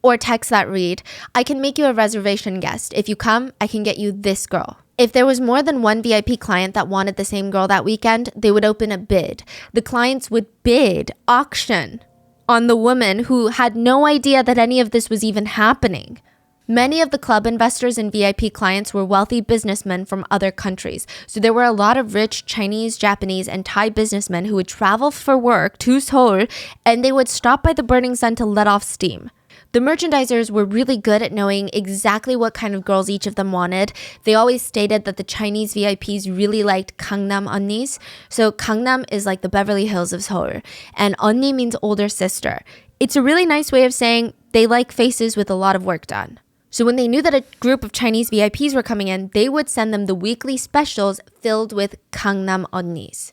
Or text that read, I can make you a reservation guest. If you come, I can get you this girl. If there was more than one VIP client that wanted the same girl that weekend, they would open a bid. The clients would bid, auction on the woman who had no idea that any of this was even happening. Many of the club investors and VIP clients were wealthy businessmen from other countries. So there were a lot of rich Chinese, Japanese, and Thai businessmen who would travel for work to Seoul, and they would stop by the Burning Sun to let off steam. The merchandisers were really good at knowing exactly what kind of girls each of them wanted. They always stated that the Chinese VIPs really liked Gangnam 언nis. So Gangnam is like the Beverly Hills of Seoul, and 언니 means older sister. It's a really nice way of saying they like faces with a lot of work done. So when they knew that a group of Chinese VIPs were coming in, they would send them the weekly specials filled with Gangnam 언nis.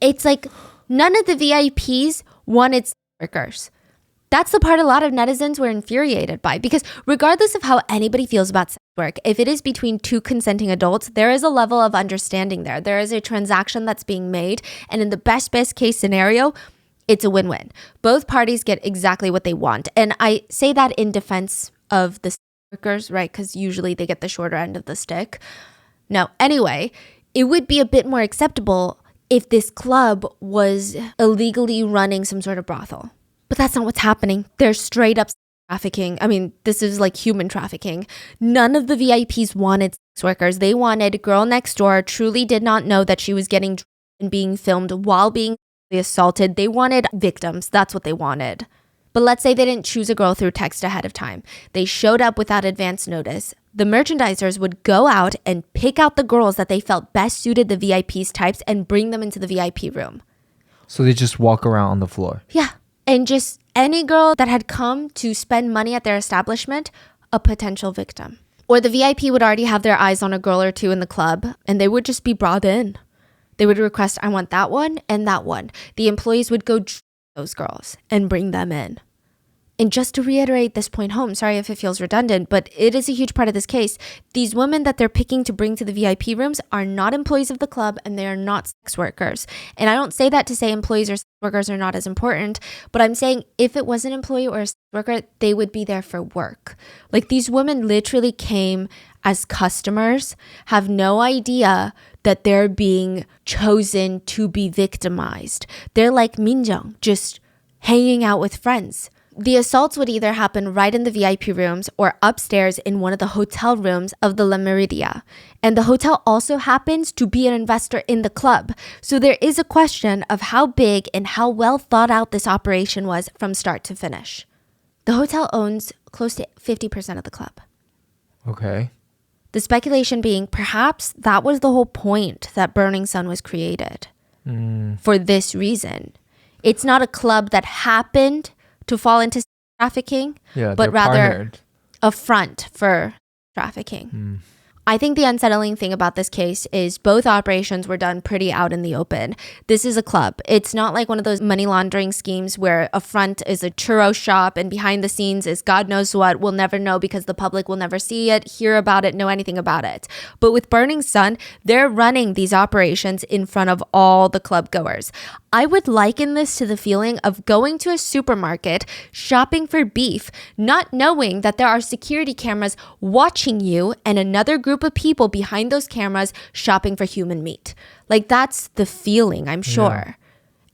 It's like none of the VIPs wanted workers. That's the part a lot of netizens were infuriated by, because regardless of how anybody feels about sex work, if it is between two consenting adults, there is a level of understanding there. There is a transaction that's being made, and in the best case scenario, it's a win-win. Both parties get exactly what they want. And I say that in defense of the sex workers, right? Because usually they get the shorter end of the stick. No, anyway, it would be a bit more acceptable if this club was illegally running some sort of brothel. But that's not what's happening. They're straight up trafficking. I mean, this is like human trafficking. None of the VIPs wanted sex workers. They wanted girl next door, truly did not know that she was getting drugged and being filmed while being assaulted. They wanted victims. That's what they wanted. But let's say they didn't choose a girl through text ahead of time. They showed up without advance notice. The merchandisers would go out and pick out the girls that they felt best suited the VIP's types and bring them into the VIP room. So they just walk around on the floor? Yeah. And just any girl that had come to spend money at their establishment, a potential victim. Or the VIP would already have their eyes on a girl or two in the club, and they would just be brought in. They would request, I want that one and that one. The employees would go those girls and bring them in. And just to reiterate this point home, sorry if it feels redundant, but it is a huge part of this case. These women that they're picking to bring to the VIP rooms are not employees of the club and they are not sex workers. And I don't say that to say employees or sex workers are not as important, but I'm saying if it was an employee or a sex worker, they would be there for work. Like these women literally came as customers, have no idea that they're being chosen to be victimized. They're like Minjeong, just hanging out with friends. The assaults would either happen right in the VIP rooms or upstairs in one of the hotel rooms of the La Meridia. And the hotel also happens to be an investor in the club. So there is a question of how big and how well thought out this operation was from start to finish. The hotel owns close to 50% of the club. Okay. The speculation being perhaps that was the whole point that Burning Sun was created. For this reason. It's not a club that happened to fall into trafficking, but rather partnered. A front for trafficking. I think the unsettling thing about this case is both operations were done pretty out in the open. This is a club. It's not like one of those money laundering schemes where a front is a churro shop and behind the scenes is God knows what. We'll never know because the public will never see it, hear about it, know anything about it. But with Burning Sun, they're running these operations in front of all the club goers. I would liken this to the feeling of going to a supermarket, shopping for beef, not knowing that there are security cameras watching you and another group of people behind those cameras shopping for human meat. Like that's the feeling, I'm sure. Yeah.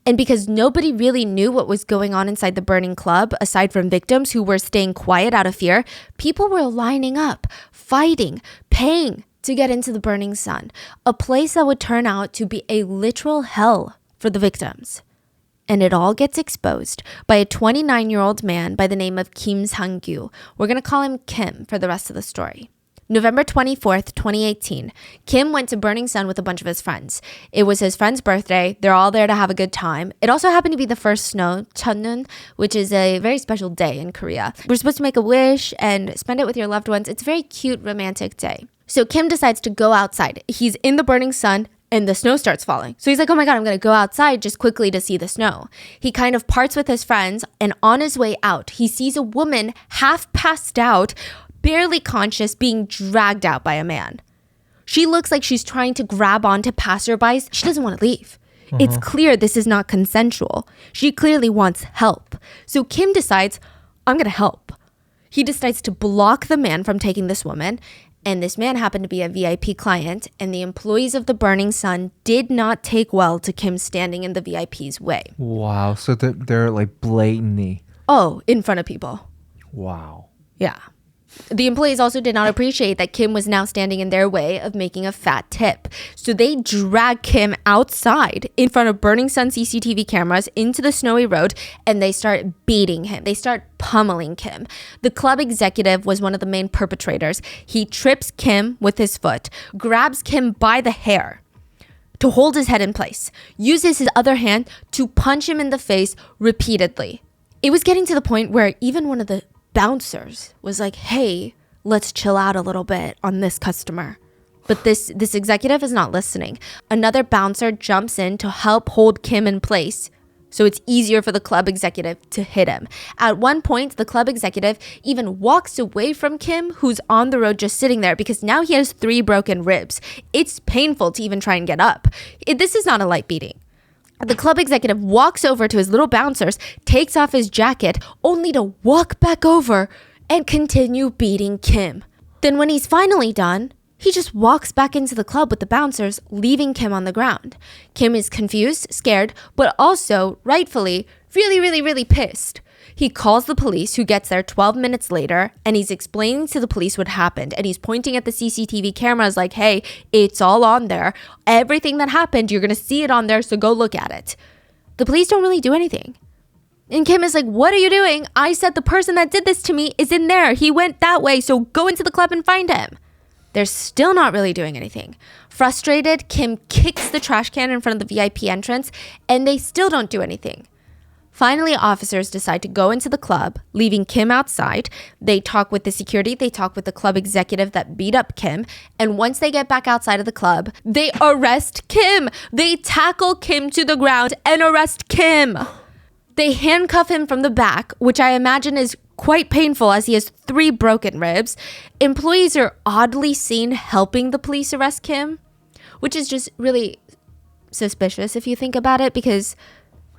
And because nobody really knew what was going on inside the burning club, aside from victims who were staying quiet out of fear, people were lining up, fighting, paying to get into the Burning Sun, a place that would turn out to be a literal hell for the victims. And it all gets exposed by a 29-year-old man by the name of Kim Sang-gyu. We're going to call him Kim for the rest of the story. November 24th, 2018, Kim went to Burning Sun with a bunch of his friends. It was his friend's birthday. They're all there to have a good time. It also happened to be the first snow, Cheonnun, which is a very special day in Korea. We're supposed to make a wish and spend it with your loved ones. It's a very cute, romantic day. So Kim decides to go outside. He's in the Burning Sun and the snow starts falling. So he's like, oh my God, I'm going to go outside just quickly to see the snow. He kind of parts with his friends, and on his way out, he sees a woman half passed out, barely conscious, being dragged out by a man. She looks like she's trying to grab onto passerbys. She doesn't want to leave. It's clear this is not consensual. She clearly wants help. So Kim decides, I'm going to help. He decides to block the man from taking this woman. And this man happened to be a VIP client, and the employees of the Burning Sun did not take well to Kim standing in the VIP's way. Wow. So they're like blatantly. Oh, in front of people. Wow. Yeah. The employees also did not appreciate that Kim was now standing in their way of making a fat tip. So they drag Kim outside in front of Burning Sun CCTV cameras into the snowy road, and they start beating him. They start pummeling Kim. The club executive was one of the main perpetrators. He trips Kim with his foot, grabs Kim by the hair to hold his head in place, uses his other hand to punch him in the face repeatedly. It was getting to the point where even one of the bouncers was like, hey, let's chill out a little bit on this customer. But this executive is not listening. Another bouncer jumps in to help hold Kim in place, so it's easier for the club executive to hit him. At one point, the club executive even walks away from Kim, who's on the road just sitting there, because now he has 3 broken ribs. It's painful to even try and get up. This is not a light beating. The club executive walks over to his little bouncers, takes off his jacket, only to walk back over and continue beating Kim. Then when he's finally done, he just walks back into the club with the bouncers, leaving Kim on the ground. Kim is confused, scared, but also, rightfully, really pissed. He calls the police, who gets there 12 minutes later, and he's explaining to the police what happened. And he's pointing at the CCTV cameras like, hey, it's all on there. Everything that happened, you're going to see it on there, so go look at it. The police don't really do anything. And Kim is like, what are you doing? I said the person that did this to me is in there. He went that way, so go into the club and find him. They're still not really doing anything. Frustrated, Kim kicks the trash can in front of the VIP entrance, and they still don't do anything. Finally, officers decide to go into the club, leaving Kim outside. They talk with the security, they talk with the club executive that beat up Kim, and once they get back outside of the club, they arrest Kim. They tackle Kim to the ground and arrest Kim. They handcuff him from the back, which I imagine is quite painful as he has 3 broken ribs. Employees are oddly seen helping the police arrest Kim, which is just really suspicious if you think about it, because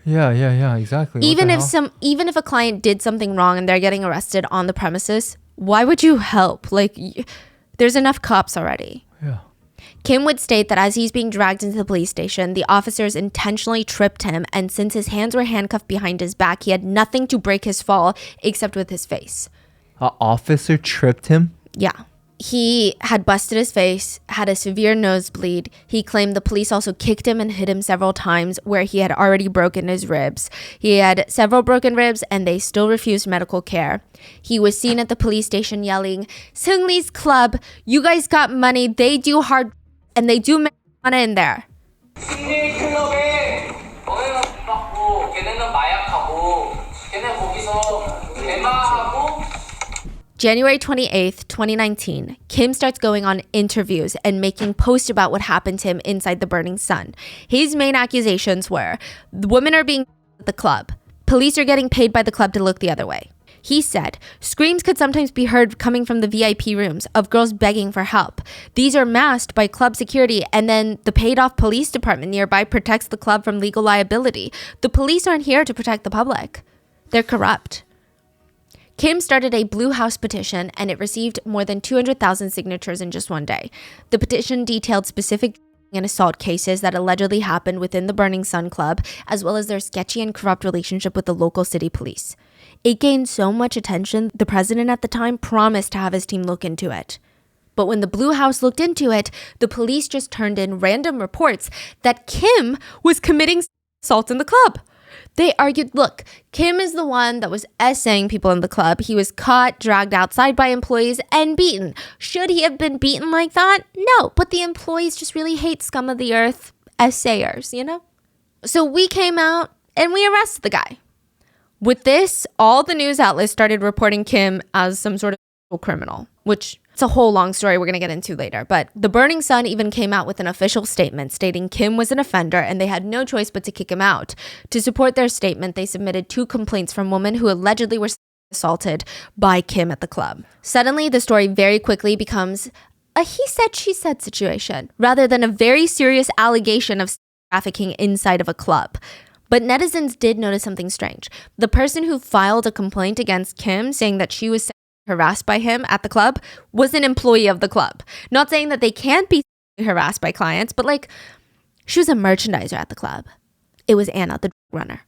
exactly. even if a client did something wrong and they're getting arrested on the premises, why would you help? Like, there's enough cops already. Yeah. Kim would state that as he's being dragged into the police station, the officers intentionally tripped him, and since his hands were handcuffed behind his back, he had nothing to break his fall except with his face. An officer tripped him? Yeah. He had busted his face, had a severe nosebleed. He claimed the police also kicked him and hit him several times where he had already broken his ribs. He had several broken ribs and they still refused medical care. He was seen at the police station yelling, "Seungri's club, you guys got money, they do hard and they do make money in there." 승리 클럽에 너네는 받고 걔네는 마약하고 걔네 거기서 대마하고. January 28th, 2019, Kim starts going on interviews and making posts about what happened to him inside the Burning Sun. His main accusations were, the women are being at the club. Police are getting paid by the club to look the other way. He said, screams could sometimes be heard coming from the VIP rooms of girls begging for help. These are masked by club security, and then the paid-off police department nearby protects the club from legal liability. The police aren't here to protect the public. They're corrupt. Kim started a Blue House petition, and it received more than 200,000 signatures in just one day. The petition detailed specific and assault cases that allegedly happened within the Burning Sun Club, as well as their sketchy and corrupt relationship with the local city police. It gained so much attention, the president at the time promised to have his team look into it. But when the Blue House looked into it, the police just turned in random reports that Kim was committing assault in the club. They argued, look, Kim is the one that was essaying people in the club. He was caught, dragged outside by employees, and beaten. Should he have been beaten like that? No, but the employees just really hate scum of the earth essayers, you know? So we came out and we arrested the guy. With this, all the news outlets started reporting Kim as some sort of criminal, which it's a whole long story we're going to get into later. But the Burning Sun even came out with an official statement stating Kim was an offender and they had no choice but to kick him out. To support their statement, they submitted 2 complaints from women who allegedly were assaulted by Kim at the club. Suddenly, the story very quickly becomes a he said, she said situation, rather than a very serious allegation of trafficking inside of a club. But netizens did notice something strange. The person who filed a complaint against Kim saying that she was harassed by him at the club was an employee of the club. Not saying that they can't be harassed by clients, but like, she was a merchandiser at the club. It was Anna, the runner.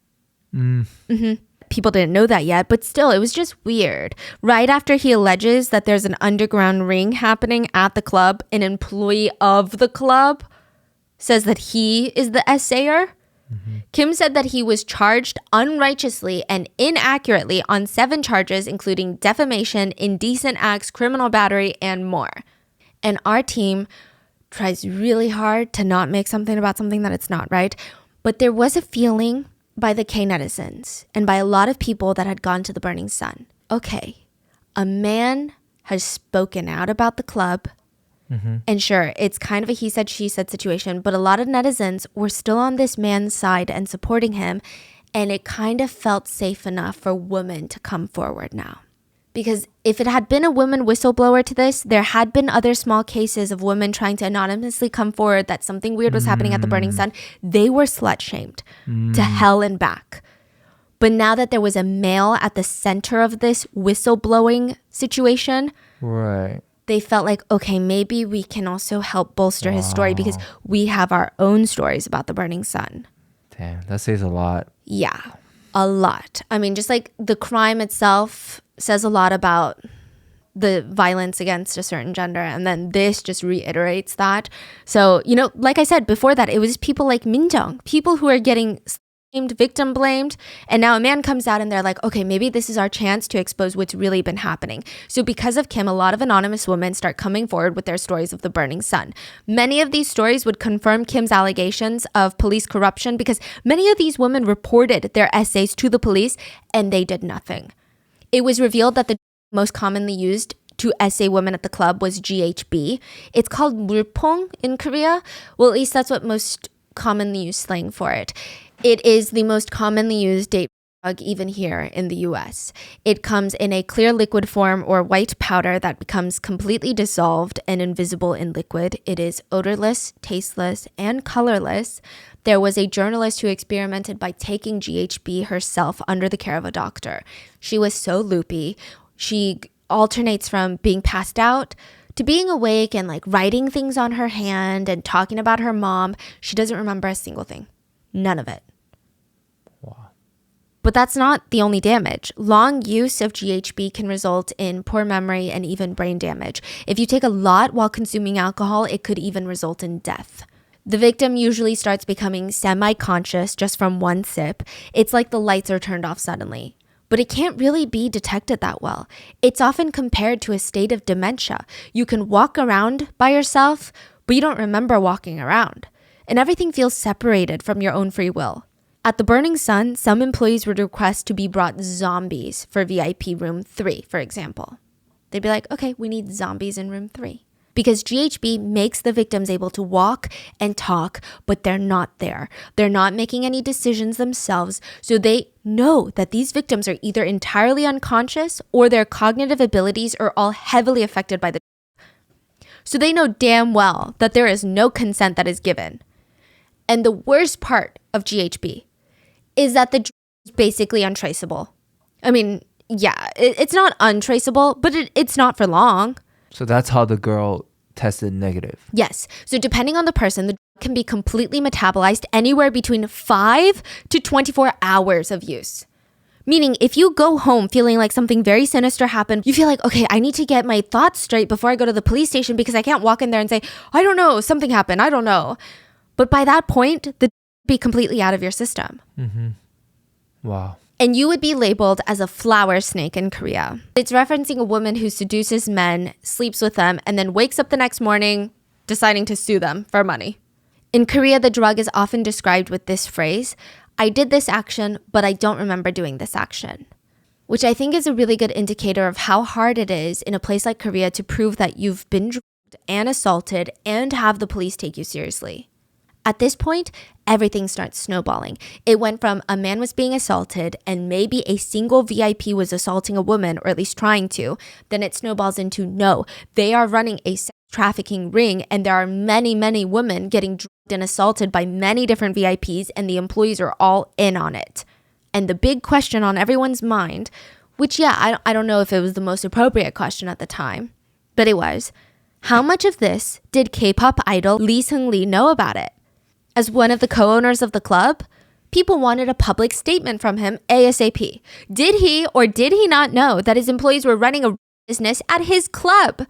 People didn't know that yet, but still, it was just weird. Right after he alleges that there's an underground ring happening at the club, an employee of the club says that he is the assayer. Kim said that he was charged unrighteously and inaccurately on 7 charges, including defamation, indecent acts, criminal battery, and more. And our team tries really hard to not make something about something that it's not, right? But there was a feeling by the K-netizens and by a lot of people that had gone to the Burning Sun. Okay, a man has spoken out about the club. And sure, it's kind of a he said, she said situation, but a lot of netizens were still on this man's side and supporting him, and it kind of felt safe enough for women to come forward now. Because if it had been a woman whistleblower to this, there had been other small cases of women trying to anonymously come forward that something weird was happening at the Burning Sun. They were slut-shamed to hell and back. But now that there was a male at the center of this whistleblowing situation, right, they felt like, okay, maybe we can also help bolster his story because we have our own stories about the Burning Sun. Damn, that says a lot. Yeah, a lot. I mean, just like the crime itself says a lot about the violence against a certain gender, and then this just reiterates that. So, you know, like I said before that, it was people like Minjung, people who are getting blamed, victim blamed, and now a man comes out and they're like, okay, maybe this is our chance to expose what's really been happening. So because of Kim, a lot of anonymous women start coming forward with their stories of the Burning Sun. Many of these stories would confirm Kim's allegations of police corruption because many of these women reported their essays to the police and they did nothing. It was revealed that the most commonly used to essay women at the club was GHB. It's called 물퐁 in Korea. Well, at least that's what most commonly used slang for it. It is the most commonly used date drug even here in the US. It comes in a clear liquid form or white powder that becomes completely dissolved and invisible in liquid. It is odorless, tasteless, and colorless. There was a journalist who experimented by taking GHB herself under the care of a doctor. She was so loopy. She alternates from being passed out to being awake and like writing things on her hand and talking about her mom. She doesn't remember a single thing. None of it. But that's not the only damage. Long use of GHB can result in poor memory and even brain damage. If you take a lot while consuming alcohol, it could even result in death. The victim usually starts becoming semi-conscious just from one sip. It's like the lights are turned off suddenly. But it can't really be detected that well. It's often compared to a state of dementia. You can walk around by yourself, but you don't remember walking around. And everything feels separated from your own free will. At the Burning Sun, some employees would request to be brought zombies for VIP room 3, for example. They'd be like, okay, we need zombies in room 3. Because GHB makes the victims able to walk and talk, but they're not there. They're not making any decisions themselves, so they know that these victims are either entirely unconscious or their cognitive abilities are all heavily affected by the So they know damn well that there is no consent that is given. And the worst part of GHB is that the drug is basically untraceable. I mean, yeah, it's not untraceable, but it's not for long. So that's how the girl tested negative. Yes. So depending on the person, the drug can be completely metabolized anywhere between 5 to 24 hours of use. Meaning, if you go home feeling like something very sinister happened, you feel like, okay, I need to get my thoughts straight before I go to the police station because I can't walk in there and say, I don't know, something happened, I don't know. But by that point, the be completely out of your system. Mm-hmm. Wow. And you would be labeled as a flower snake in Korea. It's referencing a woman who seduces men, sleeps with them, and then wakes up the next morning deciding to sue them for money. In Korea, the drug is often described with this phrase, I did this action, but I don't remember doing this action. Which I think is a really good indicator of how hard it is in a place like Korea to prove that you've been drugged and assaulted and have the police take you seriously. At this point, everything starts snowballing. It went from a man was being assaulted and maybe a single VIP was assaulting a woman, or at least trying to. Then it snowballs into no, they are running a sex trafficking ring and there are many, many women getting drugged and assaulted by many different VIPs and the employees are all in on it. And the big question on everyone's mind, which I don't know if it was the most appropriate question at the time, but it was, how much of this did K-pop idol Lee Seungri know about it? As one of the co-owners of the club, people wanted a public statement from him ASAP. Did he or did he not know that his employees were running a business at his club?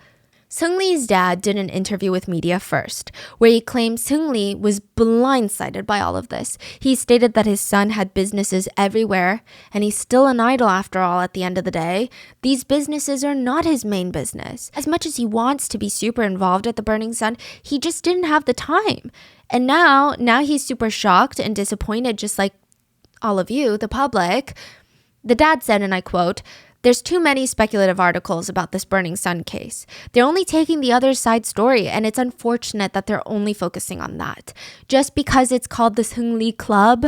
Seungri's dad did an interview with media first, where he claimed Seungri was blindsided by all of this. He stated that his son had businesses everywhere, and he's still an idol after all at the end of the day. These businesses are not his main business. As much as he wants to be super involved at the Burning Sun, he just didn't have the time. And now he's super shocked and disappointed, just like all of you, the public. The dad said, and I quote, "There's too many speculative articles about this Burning Sun case. They're only taking the other side story, and it's unfortunate that they're only focusing on that. Just because it's called the Seungri Club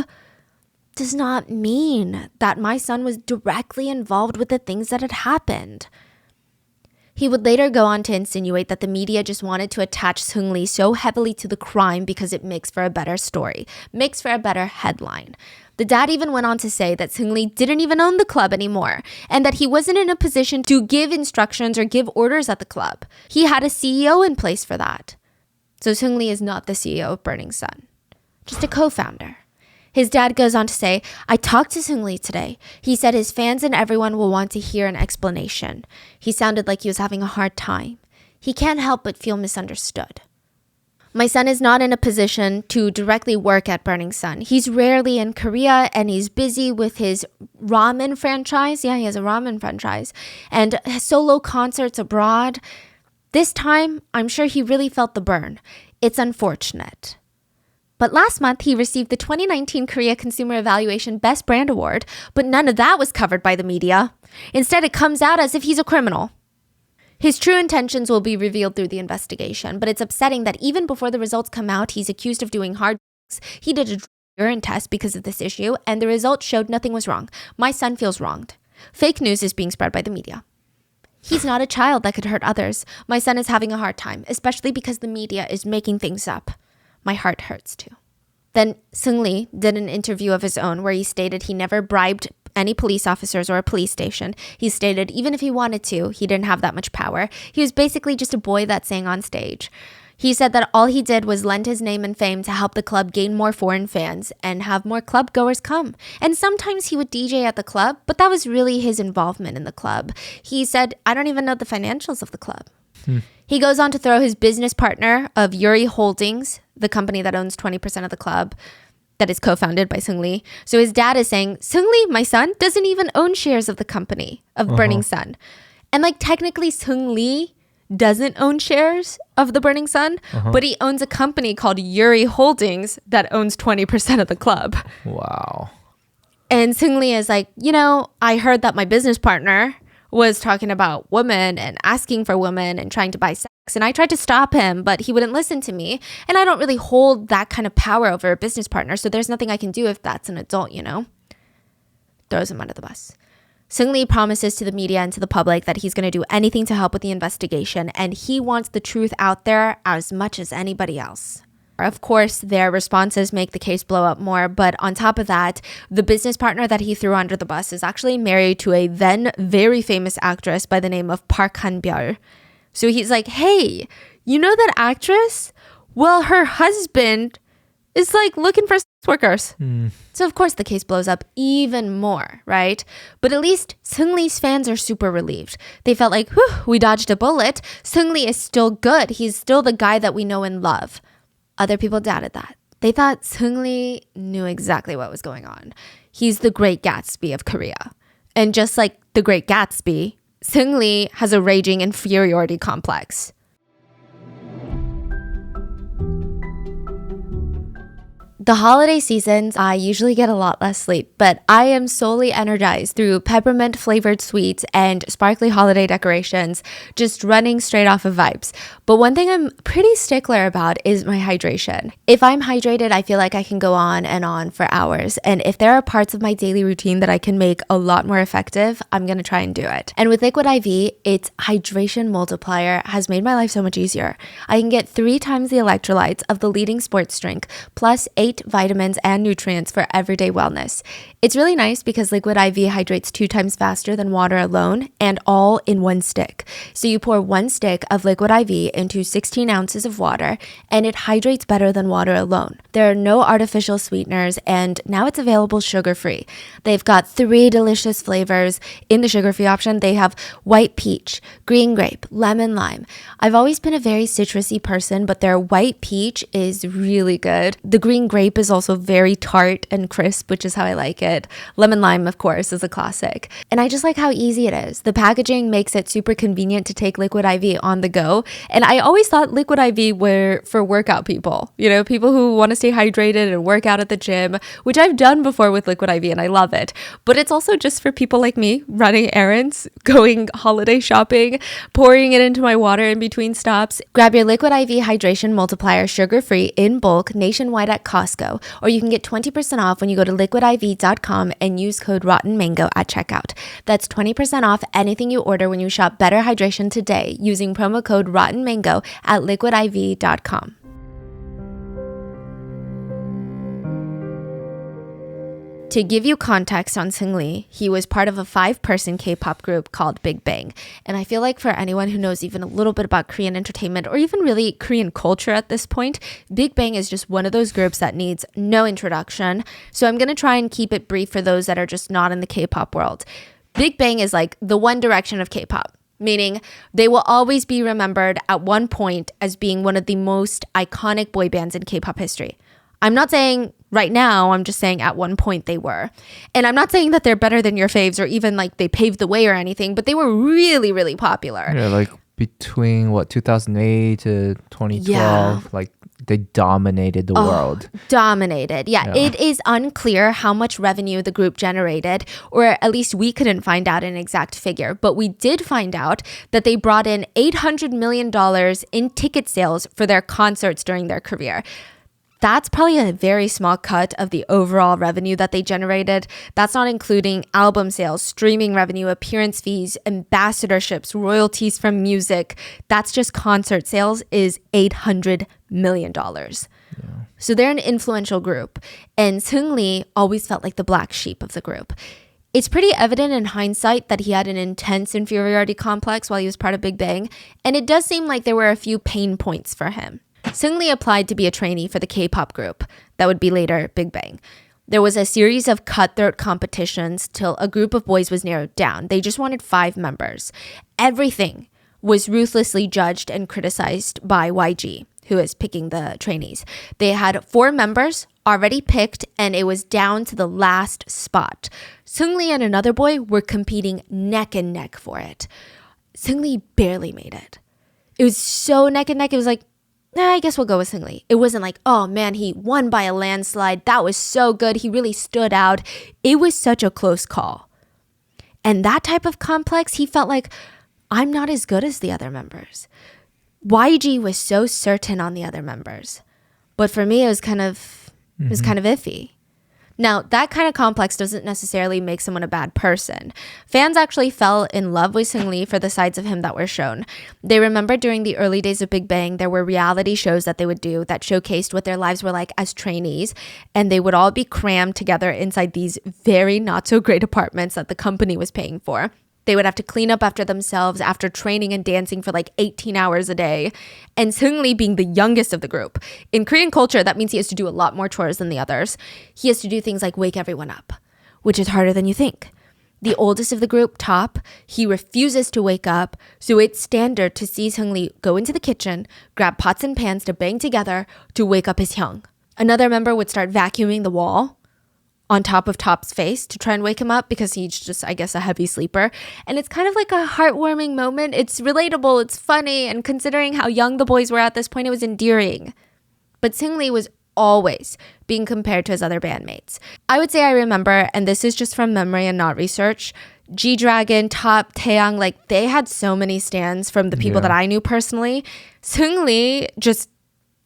does not mean that my son was directly involved with the things that had happened." He would later go on to insinuate that the media just wanted to attach Seungri so heavily to the crime because it makes for a better story, makes for a better headline. The dad even went on to say that Seungri didn't even own the club anymore and that he wasn't in a position to give instructions or give orders at the club. He had a CEO in place for that. So Seungri is not the CEO of Burning Sun, just a co-founder. His dad goes on to say, "I talked to Seungri today. He said his fans and everyone will want to hear an explanation. He sounded like he was having a hard time. He can't help but feel misunderstood. My son is not in a position to directly work at Burning Sun. He's rarely in Korea and he's busy with his ramen franchise." Yeah, he has a ramen franchise. "And solo concerts abroad. This time, I'm sure he really felt the burn. It's unfortunate." But last month, he received the 2019 Korea Consumer Evaluation Best Brand Award, but none of that was covered by the media. Instead, it comes out as if he's a criminal. His true intentions will be revealed through the investigation, but it's upsetting that even before the results come out, he's accused of doing hard drugs. He did a urine test because of this issue, and the results showed nothing was wrong. My son feels wronged. Fake news is being spread by the media. He's not a child that could hurt others. My son is having a hard time, especially because the media is making things up. My heart hurts too. Then Seungri did an interview of his own where he stated he never bribed any police officers or a police station. He stated even if he wanted to, he didn't have that much power. He was basically just a boy that sang on stage. He said that all he did was lend his name and fame to help the club gain more foreign fans and have more club goers come. And sometimes he would DJ at the club, but that was really his involvement in the club. He said, I don't even know the financials of the club. He goes on to throw his business partner of Yuri Holdings, the company that owns 20% of the club, that is co-founded by Seungri. So his dad is saying, Seungri, my son, doesn't even own shares of the company of Burning Sun. And like technically Seungri doesn't own shares of the Burning Sun, but he owns a company called Yuri Holdings that owns 20% of the club. Wow. And Seungri is like, I heard that my business partner was talking about women and asking for women and trying to buy sex. And I tried to stop him, but he wouldn't listen to me. And I don't really hold that kind of power over a business partner. So there's nothing I can do if that's an adult, Throws him under the bus. Seungri promises to the media and to the public that he's going to do anything to help with the investigation. And he wants the truth out there as much as anybody else. Of course, their responses make the case blow up more, but on top of that, the business partner that he threw under the bus is actually married to a then very famous actress by the name of Park Han-byul. So he's like, hey, you know that actress? Well, her husband is like looking for sex workers. So of course the case blows up even more, right? But at least Seungri's fans are super relieved. They felt like, whew, we dodged a bullet. Seungri is still good. He's still the guy that we know and love. Other people doubted that. They thought Seungri knew exactly what was going on. He's the Great Gatsby of Korea. And just like the Great Gatsby, Seungri has a raging inferiority complex. The holiday seasons, I usually get a lot less sleep, but I am solely energized through peppermint flavored sweets and sparkly holiday decorations, just running straight off of vibes. But one thing I'm pretty stickler about is my hydration. If I'm hydrated, I feel like I can go on and on for hours. And if there are parts of my daily routine that I can make a lot more effective, I'm going to try and do it. And with Liquid IV, its hydration multiplier has made my life so much easier. I can get 3 times the electrolytes of the leading sports drink, plus 8 vitamins and nutrients for everyday wellness. It's really nice because Liquid IV hydrates 2 times faster than water alone and all in one stick. So you pour 1 stick of Liquid IV into 16 ounces of water and it hydrates better than water alone. There are no artificial sweeteners and now it's available sugar-free. They've got 3 delicious flavors. In the sugar-free option, they have white peach, green grape, lemon lime. I've always been a very citrusy person, but their white peach is really good. The green grape is also very tart and crisp, which is how I like it. Lemon lime, of course, is a classic. And I just like how easy it is. The packaging makes it super convenient to take Liquid IV on the go. And I always thought Liquid IV were for workout people, people who want to stay hydrated and work out at the gym, which I've done before with Liquid IV and I love it. But it's also just for people like me running errands, going holiday shopping, pouring it into my water in between stops. Grab your Liquid IV hydration multiplier sugar-free in bulk nationwide at Costco, or you can get 20% off when you go to liquidiv.com and use code Rotten Mango at checkout. That's 20% off anything you order when you shop Better Hydration today using promo code Rotten Mango at liquidiv.com. To give you context on Seungri, he was part of a 5-person K-pop group called Big Bang. And I feel like for anyone who knows even a little bit about Korean entertainment or even really Korean culture at this point, Big Bang is just one of those groups that needs no introduction. So I'm going to try and keep it brief for those that are just not in the K-pop world. Big Bang is like the One Direction of K-pop, meaning they will always be remembered at one point as being one of the most iconic boy bands in K-pop history. I'm not saying right now, I'm just saying at one point they were. And I'm not saying that they're better than your faves or even like they paved the way or anything, but they were really, really popular. Yeah, like between 2008 to 2012, like they dominated the world. Dominated. Yeah, it is unclear how much revenue the group generated, or at least we couldn't find out an exact figure. But we did find out that they brought in $800 million in ticket sales for their concerts during their career. that's probably a very small cut of the overall revenue that they generated. That's not including album sales, streaming revenue, appearance fees, ambassadorships, royalties from music. That's just concert sales is $800 million. So they're an influential group. And Seungri always felt like the black sheep of the group. It's pretty evident in hindsight that he had an intense inferiority complex while he was part of Big Bang. And it does seem like there were a few pain points for him. Seungri applied to be a trainee for the K-pop group that would be later Big Bang. There was a series of cutthroat competitions till a group of boys was narrowed down. They just wanted 5 members. Everything was ruthlessly judged and criticized by YG, who is picking the trainees. They had 4 members already picked, and it was down to the last spot. Seungri and another boy were competing neck and neck for it. Seungri barely made it. It was so neck and neck. It was like, I guess we'll go with Seungri. It wasn't like, oh man, he won by a landslide. That was so good. He really stood out. It was such a close call. And that type of complex, he felt like, I'm not as good as the other members. YG was so certain on the other members. But for me, it was kind of iffy. Now, that kind of complex doesn't necessarily make someone a bad person. Fans actually fell in love with Seungri for the sides of him that were shown. They remember during the early days of Big Bang, there were reality shows that they would do that showcased what their lives were like as trainees, and they would all be crammed together inside these very not so great apartments that the company was paying for. They would have to clean up after themselves after training and dancing for like 18 hours a day. And Seungri being the youngest of the group. In Korean culture, that means he has to do a lot more chores than the others. He has to do things like wake everyone up, which is harder than you think. The oldest of the group, Top, he refuses to wake up, so it's standard to see Seungri go into the kitchen, grab pots and pans to bang together to wake up his hyung. Another member would start vacuuming the wall on top of Top's face to try and wake him up because he's just, I guess, a heavy sleeper. And it's kind of like a heartwarming moment. It's relatable, it's funny, and considering how young the boys were at this point, it was endearing. But Seungri was always being compared to his other bandmates. I would say I remember, and this is just from memory and not research, G-Dragon, Top, Taeyang, like they had so many stans from the people that I knew personally. Seungri just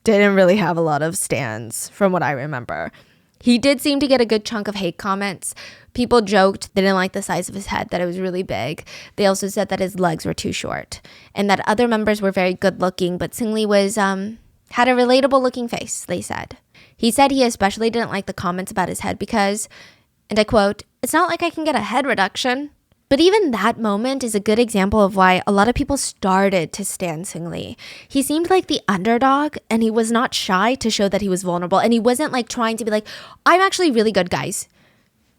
didn't really have a lot of stans from what I remember. He did seem to get a good chunk of hate comments. People joked they didn't like the size of his head, that it was really big. They also said that his legs were too short and that other members were very good looking, but Seungri was had a relatable looking face, they said. He said he especially didn't like the comments about his head because, and I quote, "It's not like I can get a head reduction." But even that moment is a good example of why a lot of people started to stan Seungri. He seemed like the underdog, and he was not shy to show that he was vulnerable. And he wasn't like trying to be like, I'm actually really good, guys.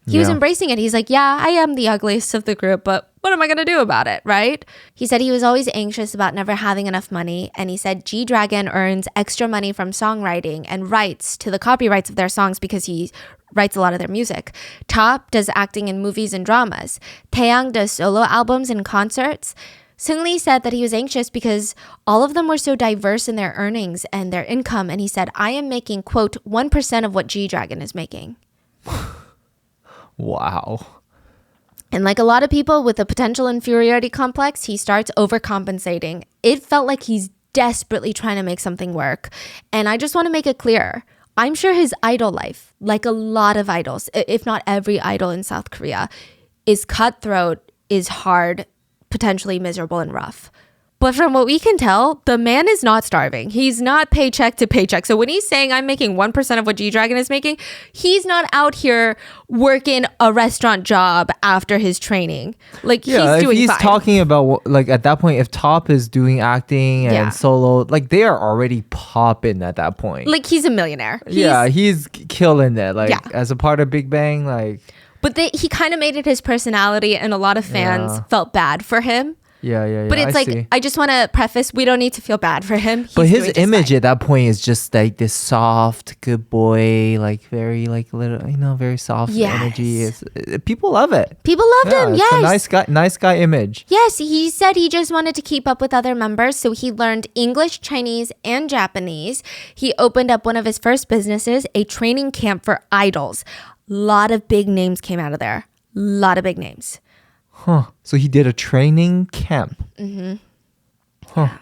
He was embracing it. He's like, yeah, I am the ugliest of the group, but what am I going to do about it, right? He said he was always anxious about never having enough money. And he said G-Dragon earns extra money from songwriting and rights to the copyrights of their songs because he writes a lot of their music. Top does acting in movies and dramas. Taeyang does solo albums and concerts. Seungri said that he was anxious because all of them were so diverse in their earnings and their income. And he said, I am making, quote, 1% of what G-Dragon is making. Wow. And like a lot of people with a potential inferiority complex, he starts overcompensating. It felt like he's desperately trying to make something work. And I just want to make it clear, I'm sure his idol life, like a lot of idols, if not every idol in South Korea, is cutthroat, is hard, potentially miserable and rough. But from what we can tell, the man is not starving. He's not paycheck to paycheck. So when he's saying I'm making 1% of what G-Dragon is making, he's not out here working a restaurant job after his training. Like he's doing fine. He's talking about, like at that point, if Top is doing acting and solo, like they are already popping at that point. Like he's a millionaire. He's killing it. Like as a part of Big Bang, like. But he kind of made it his personality, and a lot of fans felt bad for him. Yeah. But it's I just want to preface, we don't need to feel bad for him. But his image at that point is just like this soft, good boy, like very like little, very soft energy. People love it. People loved him, yes. It's a nice guy image. Yes, he said he just wanted to keep up with other members, so he learned English, Chinese, and Japanese. He opened up one of his first businesses, a training camp for idols. A lot of big names came out of there. A lot of big names. Huh. So he did a training camp. Mm-hmm. Huh.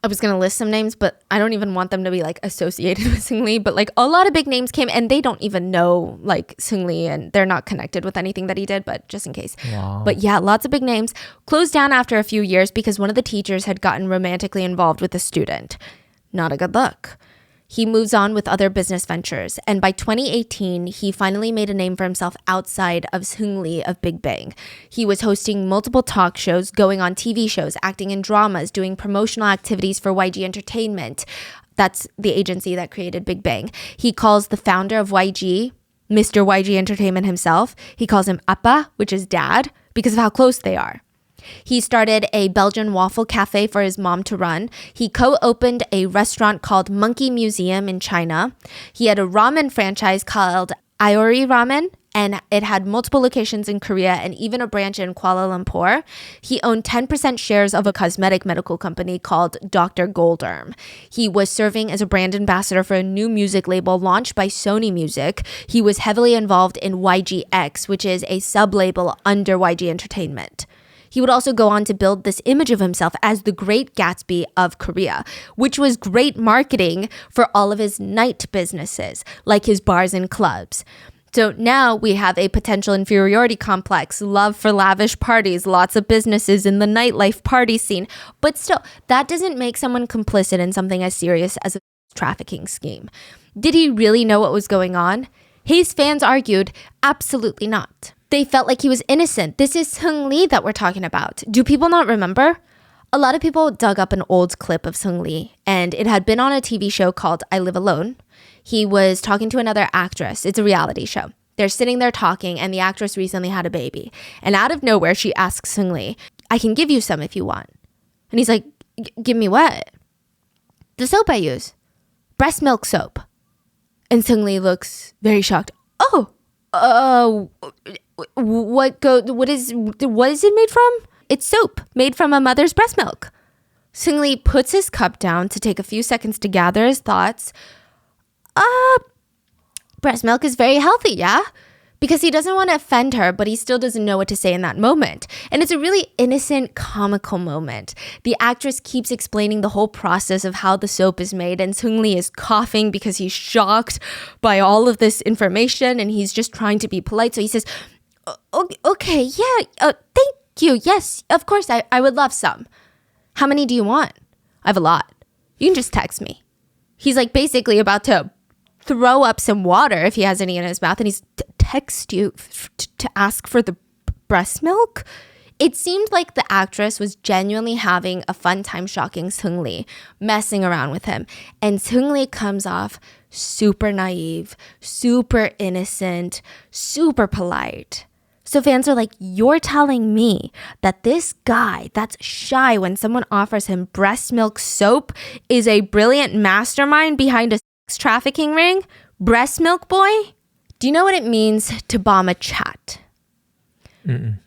I was going to list some names, but I don't even want them to be like associated with Seungri. But like a lot of big names came and they don't even know like Seungri and they're not connected with anything that he did, but just in case. Wow. But yeah, lots of big names. Closed down after a few years because one of the teachers had gotten romantically involved with a student. Not a good look. He moves on with other business ventures. And by 2018, he finally made a name for himself outside of Seungri of Big Bang. He was hosting multiple talk shows, going on TV shows, acting in dramas, doing promotional activities for YG Entertainment. That's the agency that created Big Bang. He calls the founder of YG, Mr. YG Entertainment himself. He calls him Appa, which is dad, because of how close they are. He started a Belgian waffle cafe for his mom to run. He co-opened a restaurant called Monkey Museum in China. He had a ramen franchise called Iori Ramen, and it had multiple locations in Korea and even a branch in Kuala Lumpur. He owned 10% shares of a cosmetic medical company called Dr. Golderm. He was serving as a brand ambassador for a new music label launched by Sony Music. He was heavily involved in YGX, which is a sub-label under YG Entertainment. He would also go on to build this image of himself as the Great Gatsby of Korea, which was great marketing for all of his night businesses, like his bars and clubs. So now we have a potential inferiority complex, love for lavish parties, lots of businesses in the nightlife party scene. But still, that doesn't make someone complicit in something as serious as a trafficking scheme. Did he really know what was going on? His fans argued, absolutely not. They felt like he was innocent. This is Seungri that we're talking about. Do people not remember? A lot of people dug up an old clip of Seungri, and it had been on a TV show called I Live Alone. He was talking to another actress. It's a reality show. They're sitting there talking, and the actress recently had a baby. And out of nowhere, she asks Seungri, I can give you some if you want. And he's like, give me what? The soap I use. Breast milk soap. And Seungri looks very shocked. Oh, what is it made from? It's soap made from a mother's breast milk. Seungri puts his cup down to take a few seconds to gather his thoughts. Breast milk is very healthy, yeah? Because he doesn't want to offend her, but he still doesn't know what to say in that moment. And it's a really innocent, comical moment. The actress keeps explaining the whole process of how the soap is made, and Seungri is coughing because he's shocked by all of this information, and he's just trying to be polite. So he says, okay, yeah, thank you. Yes, of course, I would love some. How many do you want? I have a lot. You can just text me. He's like basically about to throw up some water if he has any in his mouth, and he's text you to ask for the breast milk. It seemed like the actress was genuinely having a fun time shocking Seungri, messing around with him. And Seungri comes off super naive, super innocent, super polite. So fans are like, you're telling me that this guy that's shy when someone offers him breast milk soap is a brilliant mastermind behind a sex trafficking ring? Breast milk boy? Do you know what it means to bomb a chat?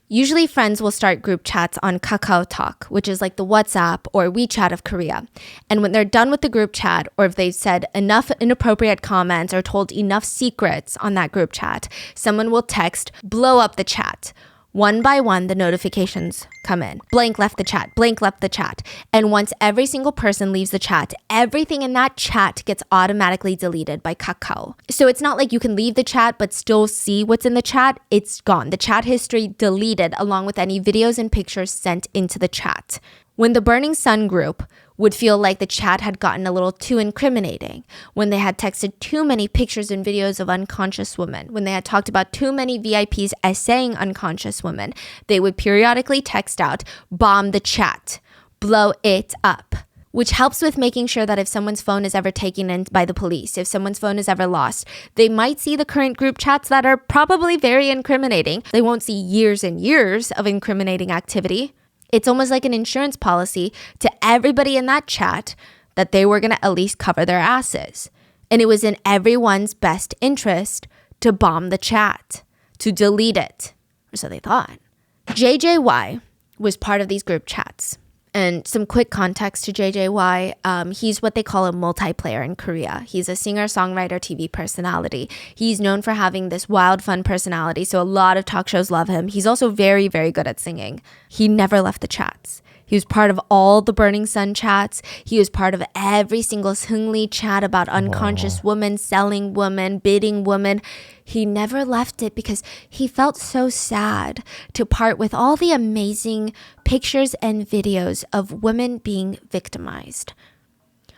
Usually friends will start group chats on Kakao Talk, which is like the WhatsApp or WeChat of Korea. And when they're done with the group chat, or if they've said enough inappropriate comments or told enough secrets on that group chat, someone will text, blow up the chat. One by one, the notifications come in. Blank left the chat, blank left the chat. And once every single person leaves the chat, everything in that chat gets automatically deleted by Kakao. So it's not like you can leave the chat but still see what's in the chat. It's gone. The chat history deleted along with any videos and pictures sent into the chat. When the Burning Sun group would feel like the chat had gotten a little too incriminating, when they had texted too many pictures and videos of unconscious women, when they had talked about too many VIPs essaying unconscious women, they would periodically text out, bomb the chat, blow it up, which helps with making sure that if someone's phone is ever taken in by the police, if someone's phone is ever lost, they might see the current group chats that are probably very incriminating. They won't see years and years of incriminating activity. It's almost like an insurance policy to everybody in that chat that they were going to at least cover their asses. And it was in everyone's best interest to bomb the chat, to delete it. Or so they thought. JJY was part of these group chats. And some quick context to JJY, he's what they call a multiplayer in Korea. He's a singer-songwriter TV personality. He's known for having this wild, fun personality, so a lot of talk shows love him. He's also very, very good at singing. He never left the chats. He was part of all the Burning Sun chats. He was part of every single Seungri chat about unconscious women, selling women, bidding women. He never left it because he felt so sad to part with all the amazing pictures and videos of women being victimized.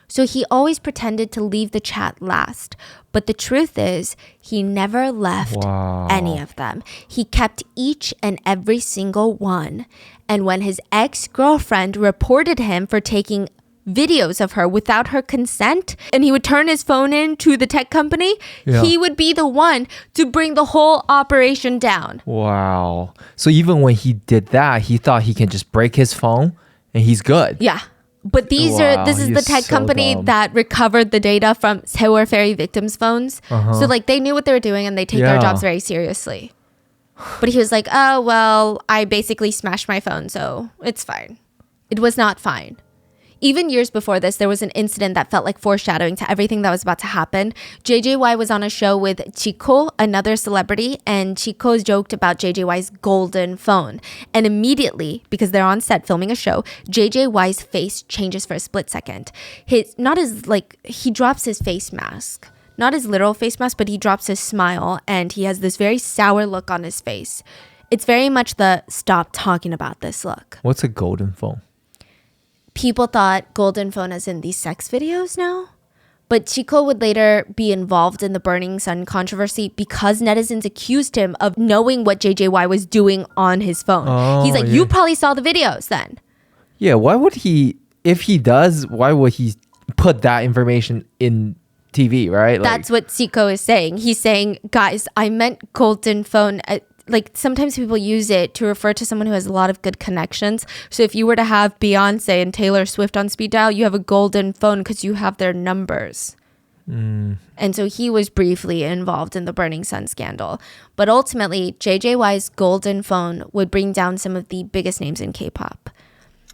So he always pretended to leave the chat last. But the truth is, he never left any of them. He kept each and every single one. And when his ex-girlfriend reported him for taking videos of her without her consent, and he would turn his phone in to the tech company, he would be the one to bring the whole operation down. Wow. So even when he did that, he thought he can just break his phone and he's good. Yeah. But this is the tech company that recovered the data from Seoul Ferry victims' phones. So like they knew what they were doing and they take their jobs very seriously. But he was like, oh, well, I basically smashed my phone, so it's fine. It was not fine. Even years before this, there was an incident that felt like foreshadowing to everything that was about to happen. JJY was on a show with Chico, another celebrity, and Chico joked about JJY's golden phone. And immediately, because they're on set filming a show, JJY's face changes for a split second. He drops his face mask. Not his literal face mask, but he drops his smile, and he has this very sour look on his face. It's very much the stop talking about this look. What's a golden phone? People thought golden phone as in these sex videos now. But Chico would later be involved in the Burning Sun controversy because netizens accused him of knowing what JJY was doing on his phone. He's like, you probably saw the videos then. Yeah, why would he, if he does, why would he put that information in TV, right? That's what Chico is saying. He's saying, guys, I meant golden phone. Like sometimes people use it to refer to someone who has a lot of good connections. So if you were to have Beyonce and Taylor Swift on speed dial, you have a golden phone because you have their numbers. And so he was briefly involved in the Burning Sun scandal. But ultimately, JJY's golden phone would bring down some of the biggest names in K-pop.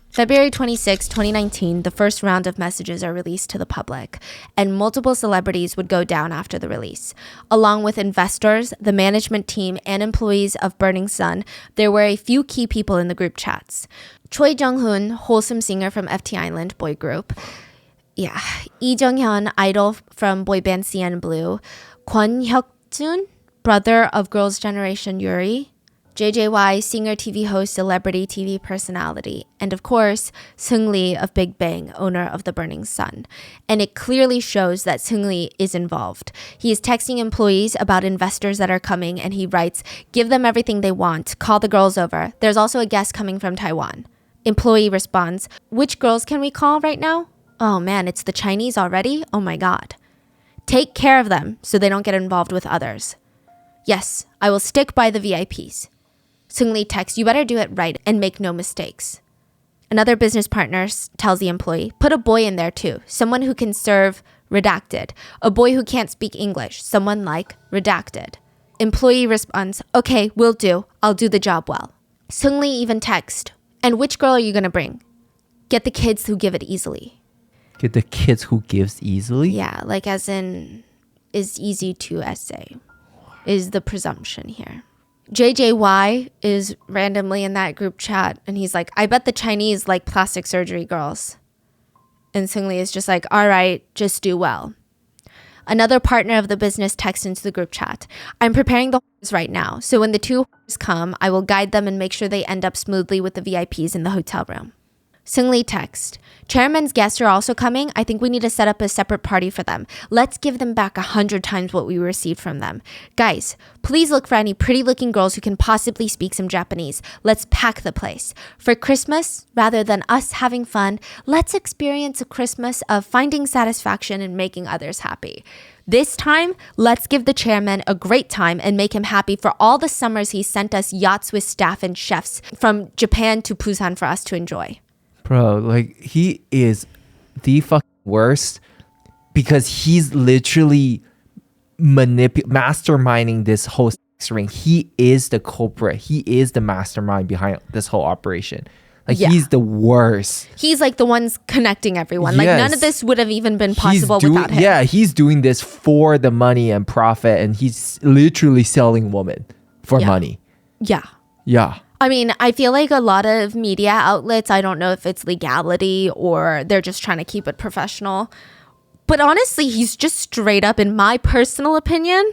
February 26, 2019, the first round of messages are released to the public, and multiple celebrities would go down after the release. Along with investors, the management team, and employees of Burning Sun, there were a few key people in the group chats. Choi Jung-hoon, wholesome singer from FT Island boy group. Yeah. Lee Jung-hyun, idol from boy band CN Blue. Kwon Hyuk-jun, brother of Girls' Generation Yuri. JJY, singer, TV host, celebrity TV personality, and of course, Seungri of Big Bang, owner of the Burning Sun. And it clearly shows that Seungri is involved. He is texting employees about investors that are coming, and he writes, give them everything they want, call the girls over. There's also a guest coming from Taiwan. Employee responds, which girls can we call right now? Oh man, it's the Chinese already? Oh my god. Take care of them so they don't get involved with others. Yes, I will stick by the VIPs. Seungri texts, you better do it right and make no mistakes. Another business partner tells the employee, put a boy in there too, someone who can serve redacted. A boy who can't speak English, someone like redacted. Employee responds, okay, will do. I'll do the job well. Seungri even texts, and which girl are you going to bring? Get the kids who give it easily. Get the kids who gives easily? Yeah, like as in is easy to essay is the presumption here. JJY is randomly in that group chat and he's like, I bet the Chinese like plastic surgery girls. And Seungri is just like, all right, just do well. Another partner of the business texts into the group chat. I'm preparing the whores right now. So when the two whores come, I will guide them and make sure they end up smoothly with the VIPs in the hotel room. Seungri text, chairman's guests are also coming. I think we need to set up a separate party for them. Let's give them back 100 times what we received from them. Guys, please look for any pretty looking girls who can possibly speak some Japanese. Let's pack the place. For Christmas, rather than us having fun, let's experience a Christmas of finding satisfaction and making others happy. This time, let's give the chairman a great time and make him happy for all the summers he sent us yachts with staff and chefs from Japan to Busan for us to enjoy. Bro, like he is the fucking worst because he's literally masterminding this whole sex ring. He is the culprit. He is the mastermind behind this whole operation. Like he's the worst. He's like the ones connecting everyone. Like none of this would have even been possible without him. Yeah, he's doing this for the money and profit, and he's literally selling women for money. Yeah. Yeah. I mean, I feel like a lot of media outlets, I don't know if it's legality or they're just trying to keep it professional. But honestly, he's just straight up, in my personal opinion,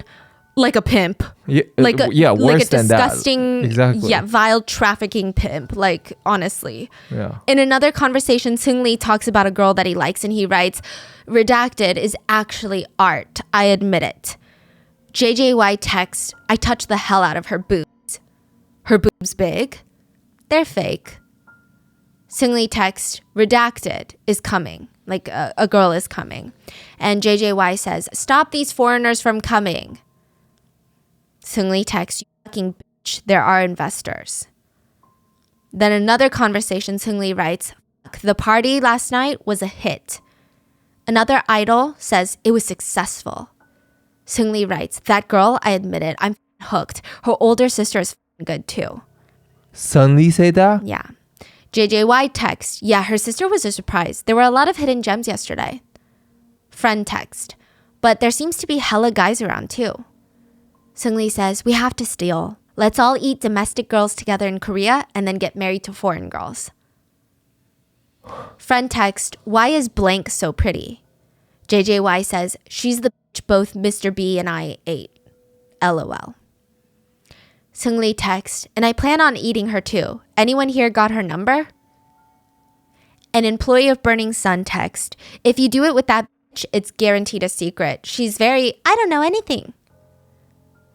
like a pimp. Yeah, Like a, worse like a than disgusting, that. Exactly. yeah, vile trafficking pimp. Like, honestly. Yeah. In another conversation, Seungri talks about a girl that he likes and he writes, "Redacted is actually art. I admit it." JJY texts, "I touched the hell out of her boobs." Her boobs big? They're fake. Seungri text, "Redacted is coming." Like a girl is coming. And JJY says, "Stop these foreigners from coming." Seungri text, "You fucking bitch, there are investors." Then another conversation, Seungri writes, "Fuck, the party last night was a hit." Another idol says it was successful. Seungri writes, "That girl, I admit it, I'm hooked. Her older sister is good too." Suddenly say that? Yeah. JJY text, "Yeah, her sister was a surprise. There were a lot of hidden gems yesterday." Friend text, "But there seems to be hella guys around too." Seungri says, "We have to steal. Let's all eat domestic girls together in Korea and then get married to foreign girls." Friend text, "Why is blank so pretty?" JJY says, "She's the bitch both Mr. B and I ate. LOL." Seungri text, "And I plan on eating her too. Anyone here got her number?" An employee of Burning Sun text, "If you do it with that bitch, it's guaranteed a secret. She's very, I don't know anything."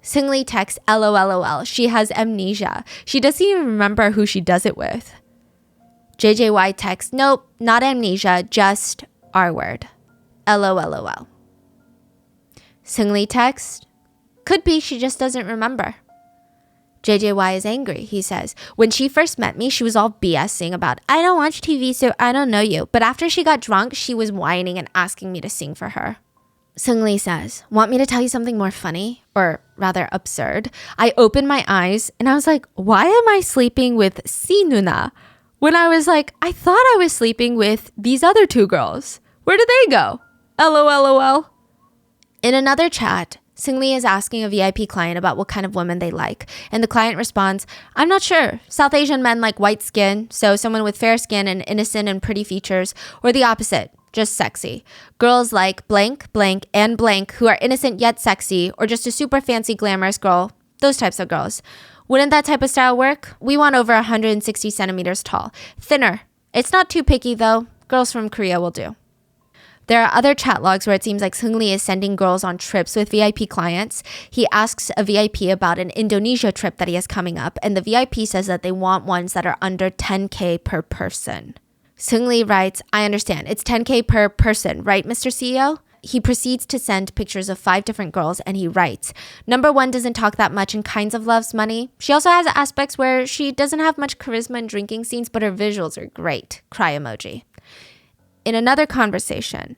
Seungri text, "LOLOL, she has amnesia. She doesn't even remember who she does it with." JJY text, "Nope, not amnesia, just R word. LOLOL." Seungri text, "Could be she just doesn't remember." JJY is angry. He says, "When she first met me, she was all BSing about, I don't watch TV, so I don't know you. But after she got drunk, she was whining and asking me to sing for her." Seungri says, "Want me to tell you something more funny? Or rather absurd? I opened my eyes and I was like, why am I sleeping with Si Nuna? When I was like, I thought I was sleeping with these other two girls. Where did they go? LOLOL." In another chat, Seungri is asking a VIP client about what kind of women they like. And the client responds, "I'm not sure. South Asian men like white skin, so someone with fair skin and innocent and pretty features, or the opposite, just sexy. Girls like blank, blank, and blank who are innocent yet sexy, or just a super fancy glamorous girl. Those types of girls. Wouldn't that type of style work? We want over 160 centimeters tall. Thinner. It's not too picky though. Girls from Korea will do." There are other chat logs where it seems like Seungri is sending girls on trips with VIP clients. He asks a VIP about an Indonesia trip that he has coming up, and the VIP says that they want ones that are under 10K per person. Seungri writes, "I understand. It's 10K per person, right, Mr. CEO?" He proceeds to send pictures of 5 different girls, and he writes, "Number 1 doesn't talk that much and kinds of loves money. She also has aspects where she doesn't have much charisma in drinking scenes, but her visuals are great. Cry emoji." In another conversation,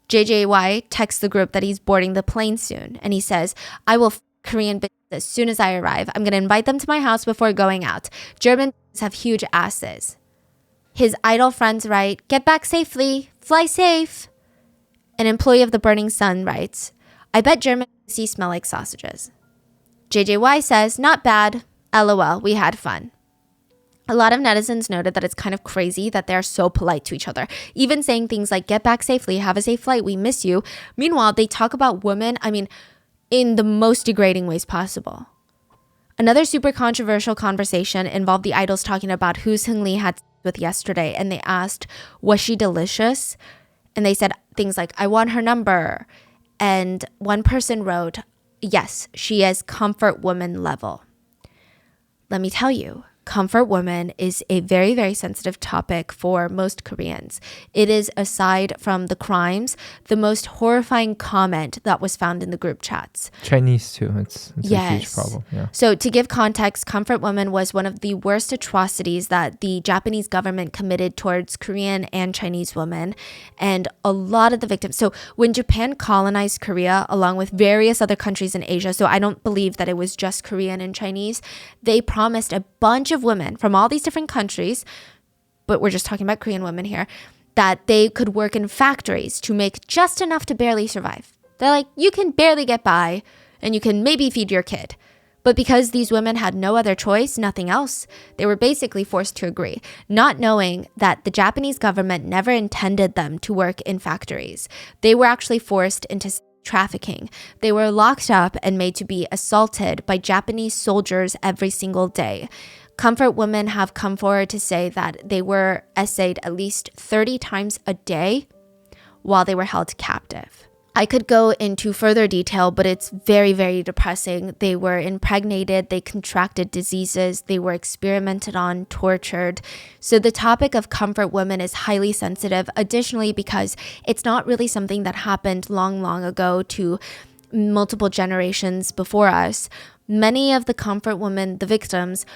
JJY texts the group that he's boarding the plane soon, and he says, "I will Korean bitches as soon as I arrive. I'm going to invite them to my house before going out. German bitches have huge asses." His idol friends write, "Get back safely. Fly safe." An employee of the Burning Sun writes, "I bet German pussy smell like sausages." JJY says, "Not bad. LOL, we had fun." A lot of netizens noted that it's kind of crazy that they're so polite to each other, even saying things like, "Get back safely, have a safe flight, we miss you." Meanwhile, they talk about women, in the most degrading ways possible. Another super controversial conversation involved the idols talking about who Seungri had sex with yesterday, and they asked, was she delicious? And they said things like, "I want her number." And one person wrote, "Yes, she is comfort woman level." Let me tell you, comfort woman is a very, very sensitive topic for most Koreans. It is, aside from the crimes, the most horrifying comment that was found in the group chats. Chinese too. It's a huge problem. Yeah. So to give context, comfort woman was one of the worst atrocities that the Japanese government committed towards Korean and Chinese women. And a lot of the victims. So when Japan colonized Korea, along with various other countries in Asia, so I don't believe that it was just Korean and Chinese, they promised a bunch of women from all these different countries, but we're just talking about Korean women here, that they could work in factories to make just enough to barely survive. They're like, you can barely get by and you can maybe feed your kid. But because these women had no other choice, nothing else, they were basically forced to agree, not knowing that the Japanese government never intended them to work in factories. They were actually forced into trafficking. They were locked up and made to be assaulted by Japanese soldiers every single day. Comfort women have come forward to say that they were essayed at least 30 times a day while they were held captive. I could go into further detail, but it's very, very depressing. They were impregnated, they contracted diseases, they were experimented on, tortured. So the topic of comfort women is highly sensitive, additionally because it's not really something that happened long, long ago to multiple generations before us. Many of the comfort women, the victims,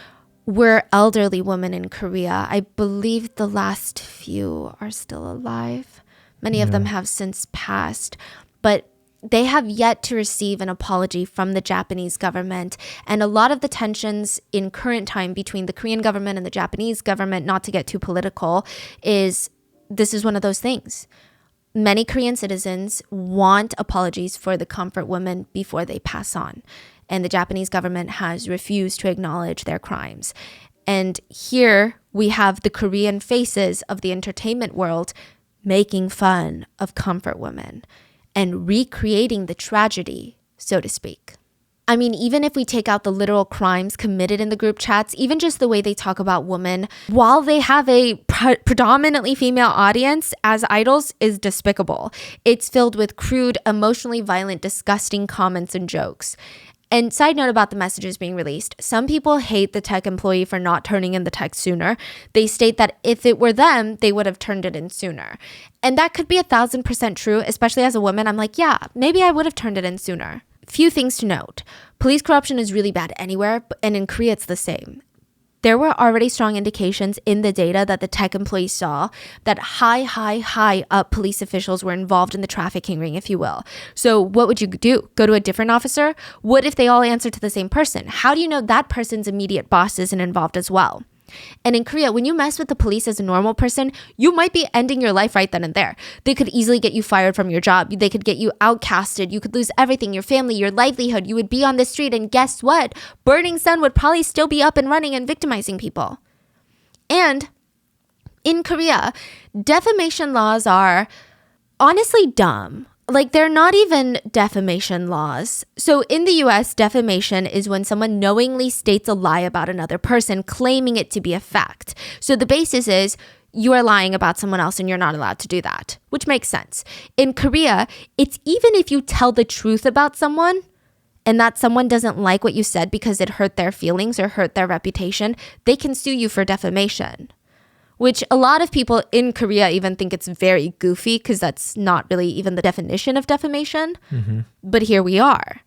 were elderly women in Korea. I believe the last few are still alive. Many of them have since passed, but they have yet to receive an apology from the Japanese government. And a lot of the tensions in current time between the Korean government and the Japanese government, not to get too political, is this is one of those things. Many Korean citizens want apologies for the comfort women before they pass on. And the Japanese government has refused to acknowledge their crimes. And here we have the Korean faces of the entertainment world making fun of comfort women and recreating the tragedy, so to speak. I mean, even if we take out the literal crimes committed in the group chats, even just the way they talk about women, while they have a predominantly female audience as idols, is despicable. It's filled with crude, emotionally violent, disgusting comments and jokes. And side note about the messages being released, some people hate the tech employee for not turning in the text sooner. They state that if it were them, they would have turned it in sooner. And that could be 1,000% true, especially as a woman. I'm like, yeah, maybe I would have turned it in sooner. Few things to note. Police corruption is really bad anywhere, and in Korea it's the same. There were already strong indications in the data that the tech employees saw that high up police officials were involved in the trafficking ring, if you will. So what would you do? Go to a different officer? What if they all answer to the same person? How do you know that person's immediate boss isn't involved as well? And in Korea, when you mess with the police as a normal person, you might be ending your life right then and there. They could easily get you fired from your job. They could get you outcasted. You could lose everything, your family, your livelihood. You would be on the street, and guess what? Burning Sun would probably still be up and running and victimizing people. And in Korea, defamation laws are honestly dumb. Like, they're not even defamation laws. So in the US, defamation is when someone knowingly states a lie about another person, claiming it to be a fact. So the basis is you are lying about someone else and you're not allowed to do that, which makes sense. In Korea, it's even if you tell the truth about someone and that someone doesn't like what you said because it hurt their feelings or hurt their reputation, they can sue you for defamation. Which a lot of people in Korea even think it's very goofy because that's not really even the definition of defamation. Mm-hmm. But here we are.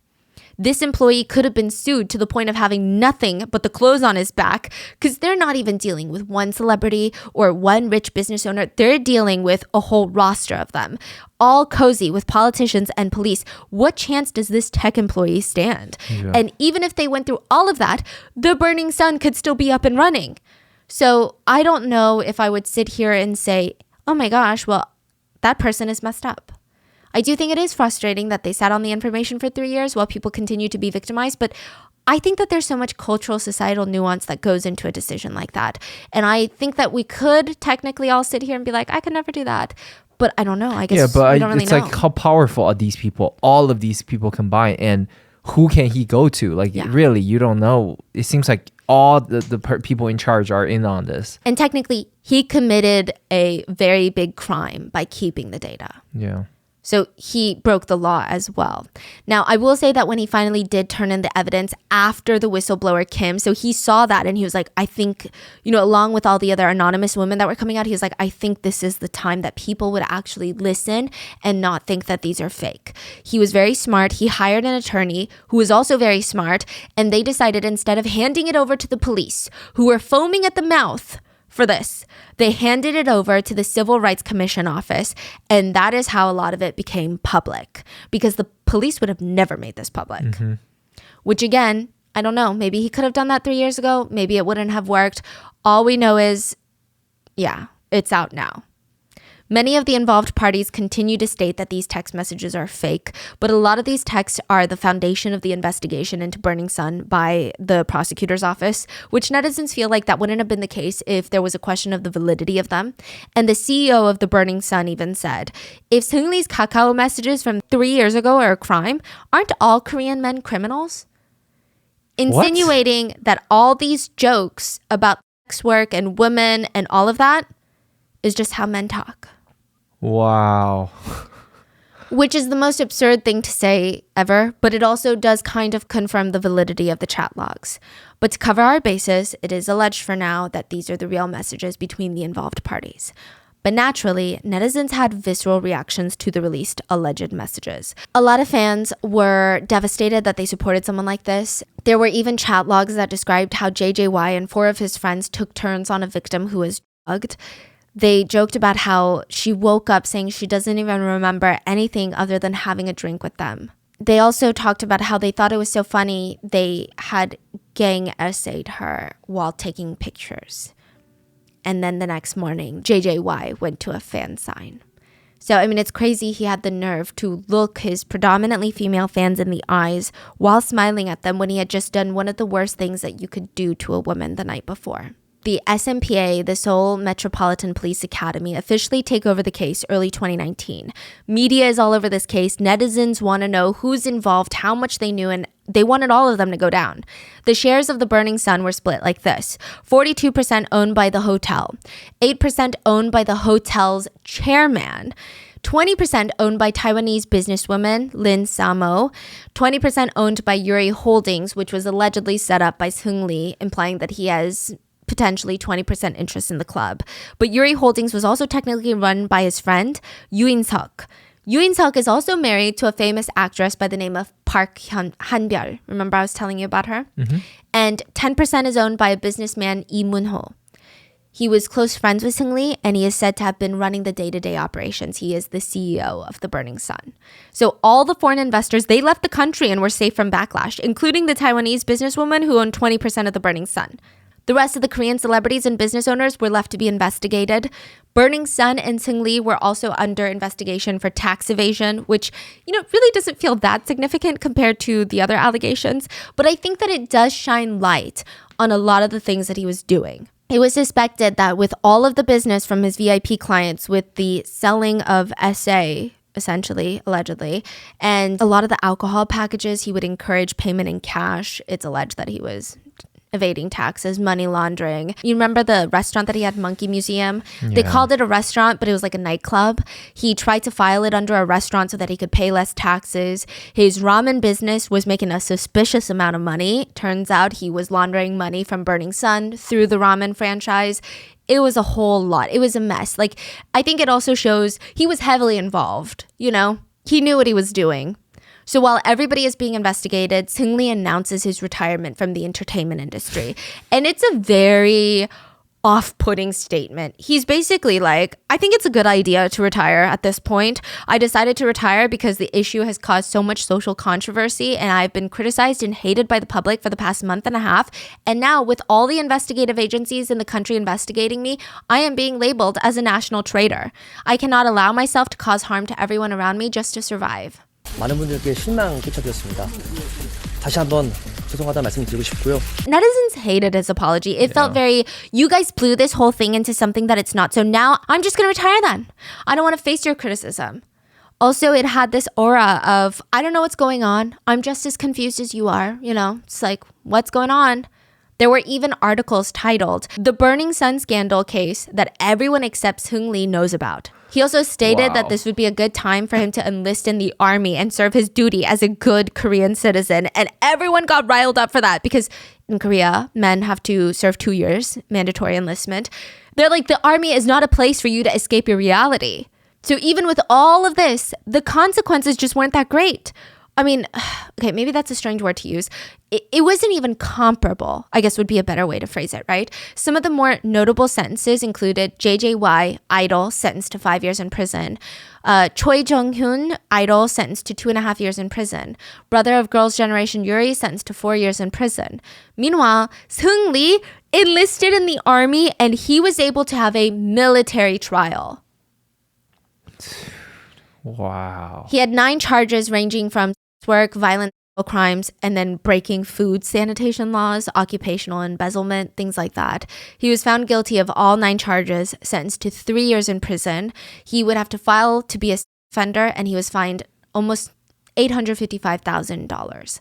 This employee could have been sued to the point of having nothing but the clothes on his back because they're not even dealing with one celebrity or one rich business owner. They're dealing with a whole roster of them, all cozy with politicians and police. What chance does this tech employee stand? Yeah. And even if they went through all of that, the Burning Sun could still be up and running. So I don't know if I would sit here and say, oh my gosh, well, that person is messed up. I do think it is frustrating that they sat on the information for 3 years while people continue to be victimized. But I think that there's so much cultural, societal nuance that goes into a decision like that. And I think that we could technically all sit here and be like, I could never do that. But I don't know. I guess we don't really know. It's like, how powerful are these people? All of these people combined. And who can he go to? Like, really, you don't know. It seems like all the people in charge are in on this. And technically, he committed a very big crime by keeping the data. Yeah. So he broke the law as well. Now, I will say that when he finally did turn in the evidence after the whistleblower Kim, so he saw that and he was like, I think, along with all the other anonymous women that were coming out, he was like, I think this is the time that people would actually listen and not think that these are fake. He was very smart. He hired an attorney who was also very smart. And they decided instead of handing it over to the police, who were foaming at the mouth for this, they handed it over to the Civil Rights Commission office, and that is how a lot of it became public, because the police would have never made this public. Mm-hmm. Which again, I don't know, maybe he could have done that 3 years ago, maybe it wouldn't have worked. All we know is, it's out now. Many of the involved parties continue to state that these text messages are fake, but a lot of these texts are the foundation of the investigation into Burning Sun by the prosecutor's office, which netizens feel like that wouldn't have been the case if there was a question of the validity of them. And the CEO of the Burning Sun even said, if Seungli's Kakao messages from 3 years ago are a crime, aren't all Korean men criminals? Insinuating that all these jokes about sex work and women and all of that is just how men talk. Wow. Which is the most absurd thing to say ever, but it also does kind of confirm the validity of the chat logs. But to cover our bases, it is alleged for now that these are the real messages between the involved parties. But naturally, netizens had visceral reactions to the released alleged messages. A lot of fans were devastated that they supported someone like this. There were even chat logs that described how JJY and 4 of his friends took turns on a victim who was drugged. They joked about how she woke up saying she doesn't even remember anything other than having a drink with them. They also talked about how they thought it was so funny they had gang essayed her while taking pictures. And then the next morning, JJY went to a fan sign. So, I mean, it's crazy he had the nerve to look his predominantly female fans in the eyes while smiling at them when he had just done one of the worst things that you could do to a woman the night before. The SMPA, the Seoul Metropolitan Police Academy, officially take over the case early 2019. Media is all over this case. Netizens want to know who's involved, how much they knew, and they wanted all of them to go down. The shares of the Burning Sun were split like this. 42% owned by the hotel, 8% owned by the hotel's chairman, 20% owned by Taiwanese businesswoman Lin Samo, 20% owned by Yuri Holdings, which was allegedly set up by Seungri, implying that he has potentially 20% interest in the club. But Yuri Holdings was also technically run by his friend, Yoo In-seok. Yoo In-seok is also married to a famous actress by the name of Park Han-byul. Remember I was telling you about her? Mm-hmm. And 10% is owned by a businessman, Lee Moon-ho. He was close friends with Seungri, and he is said to have been running the day-to-day operations. He is the CEO of the Burning Sun. So all the foreign investors, they left the country and were safe from backlash, including the Taiwanese businesswoman who owned 20% of the Burning Sun. The rest of the Korean celebrities and business owners were left to be investigated. Burning Sun and Seungri were also under investigation for tax evasion, which, really doesn't feel that significant compared to the other allegations. But I think that it does shine light on a lot of the things that he was doing. It was suspected that with all of the business from his VIP clients, with the selling of SA, essentially, allegedly, and a lot of the alcohol packages, he would encourage payment in cash. It's alleged that he was evading taxes, money laundering. You remember the restaurant that he had, Monkey Museum? Yeah. They called it a restaurant, but it was like a nightclub. He tried to file it under a restaurant so that he could pay less taxes. His ramen business was making a suspicious amount of money. Turns out he was laundering money from Burning Sun through the ramen franchise. It was a whole lot. It was a mess. I think it also shows he was heavily involved, He knew what he was doing. So while everybody is being investigated, Seungri announces his retirement from the entertainment industry. And it's a very off-putting statement. He's basically like, I think it's a good idea to retire at this point. I decided to retire because the issue has caused so much social controversy and I've been criticized and hated by the public for the past month and a half. And now with all the investigative agencies in the country investigating me, I am being labeled as a national traitor. I cannot allow myself to cause harm to everyone around me just to survive. 많은 분들께 실망 끼쳐드렸습니다. 다시 한번 죄송하다 말씀드리고 싶고요. Netizens hated his apology. It felt very, you guys blew this whole thing into something that it's not. So now I'm just going to retire then. I don't want to face your criticism. Also, it had this aura of, I don't know what's going on. I'm just as confused as you are. It's like, what's going on? There were even articles titled, The Burning Sun Scandal Case That Everyone Except Seungri Knows About. He also stated that this would be a good time for him to enlist in the army and serve his duty as a good Korean citizen. And everyone got riled up for that because in Korea, men have to serve 2 years, mandatory enlistment. They're like, the army is not a place for you to escape your reality. So even with all of this, the consequences just weren't that great. I mean, okay, maybe that's a strange word to use. It wasn't even comparable, I guess would be a better way to phrase it, right? Some of the more notable sentences included JJY, idol, sentenced to 5 years in prison. Choi Jung-hyun, idol, sentenced to 2.5 years in prison. Brother of Girls' Generation Yuri, sentenced to 4 years in prison. Meanwhile, Seungri enlisted in the army and he was able to have a military trial. Wow. He had 9 charges ranging from work, violent crimes, and then breaking food sanitation laws, occupational embezzlement, things like that. He was found guilty of all 9 charges, sentenced to 3 years in prison. He would have to file to be a offender, and he was fined almost $855,000.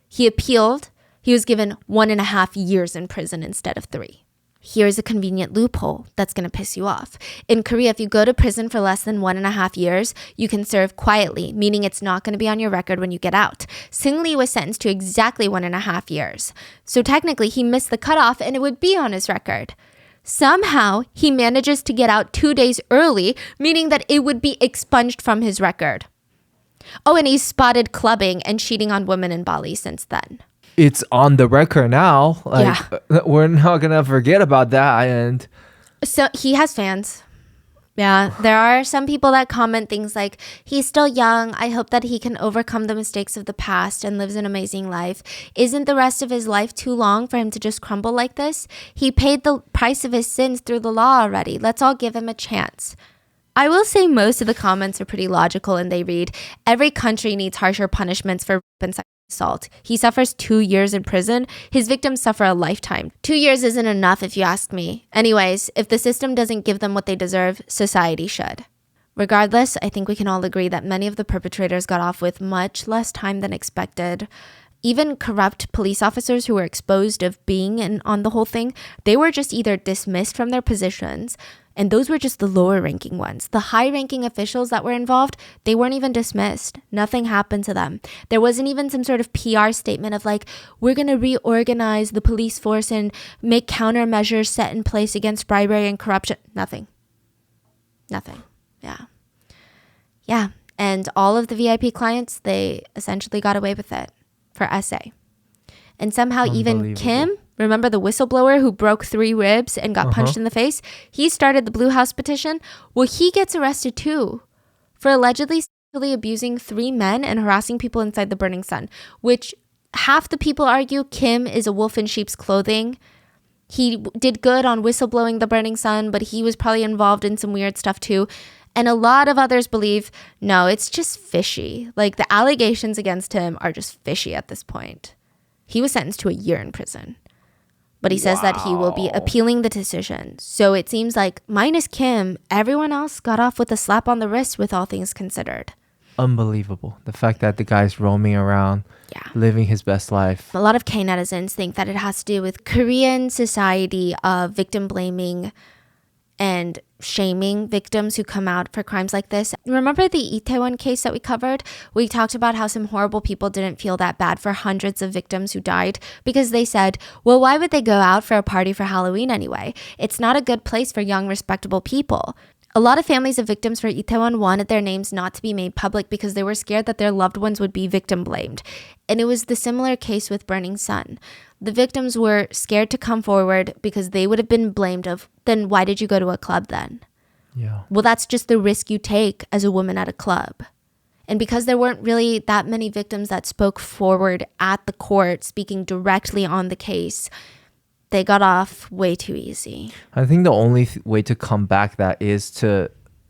He appealed. He was given 1.5 years in prison instead of 3. Here's a convenient loophole that's going to piss you off. In Korea, if you go to prison for less than 1.5 years, you can serve quietly, meaning it's not going to be on your record when you get out. Seungri was sentenced to exactly 1.5 years. So technically, he missed the cutoff and it would be on his record. Somehow, he manages to get out 2 days early, meaning that it would be expunged from his record. Oh, and he's spotted clubbing and cheating on women in Bali since then. It's on the record now. Like, we're not gonna forget about that. And so he has fans. Yeah, there are some people that comment things like, he's still young. I hope that he can overcome the mistakes of the past and lives an amazing life. Isn't the rest of his life too long for him to just crumble like this? He paid the price of his sins through the law already. Let's all give him a chance. I will say most of the comments are pretty logical, and they read, every country needs harsher punishments for rape and sexual assault. He suffers 2 years in prison. His victims suffer a lifetime. 2 years isn't enough if you ask me. Anyways, if the system doesn't give them what they deserve, society should. Regardless, I think we can all agree that many of the perpetrators got off with much less time than expected. Even corrupt police officers who were exposed of being in on the whole thing, they were just either dismissed from their positions, and those were just the lower ranking ones. The high ranking officials that were involved, they weren't even dismissed. Nothing happened to them. There wasn't even some sort of PR statement of like, we're going to reorganize the police force and make countermeasures set in place against bribery and corruption. Nothing. Yeah. And all of the VIP clients, they essentially got away with it for SA. And somehow even Kim, remember the whistleblower who broke 3 ribs and got punched in the face? He started the Blue House petition. Well, he gets arrested too for allegedly sexually abusing 3 men and harassing people inside the Burning Sun, which half the people argue Kim is a wolf in sheep's clothing. He did good on whistleblowing the Burning Sun, but he was probably involved in some weird stuff too. And a lot of others believe, no, it's just fishy. Like the allegations against him are just fishy at this point. He was sentenced to a year in prison. But he says that he will be appealing the decision. So it seems like, minus Kim, everyone else got off with a slap on the wrist with all things considered. Unbelievable. The fact that the guy's roaming around, living his best life. A lot of K netizens think that it has to do with Korean society of victim blaming and shaming victims who come out for crimes like this. Remember the Itaewon case that we covered? We talked about how some horrible people didn't feel that bad for hundreds of victims who died because they said, well, why would they go out for a party for Halloween anyway? It's not a good place for young, respectable people. A lot of families of victims for Itaewon wanted their names not to be made public because they were scared that their loved ones would be victim blamed. And it was the similar case with Burning Sun. The victims were scared to come forward because they would have been blamed of, then why did you go to a club then? Yeah. Well, that's just the risk you take as a woman at a club. And because there weren't really that many victims that spoke forward at the court, speaking directly on the case, they got off way too easy. I think the only way to combat that is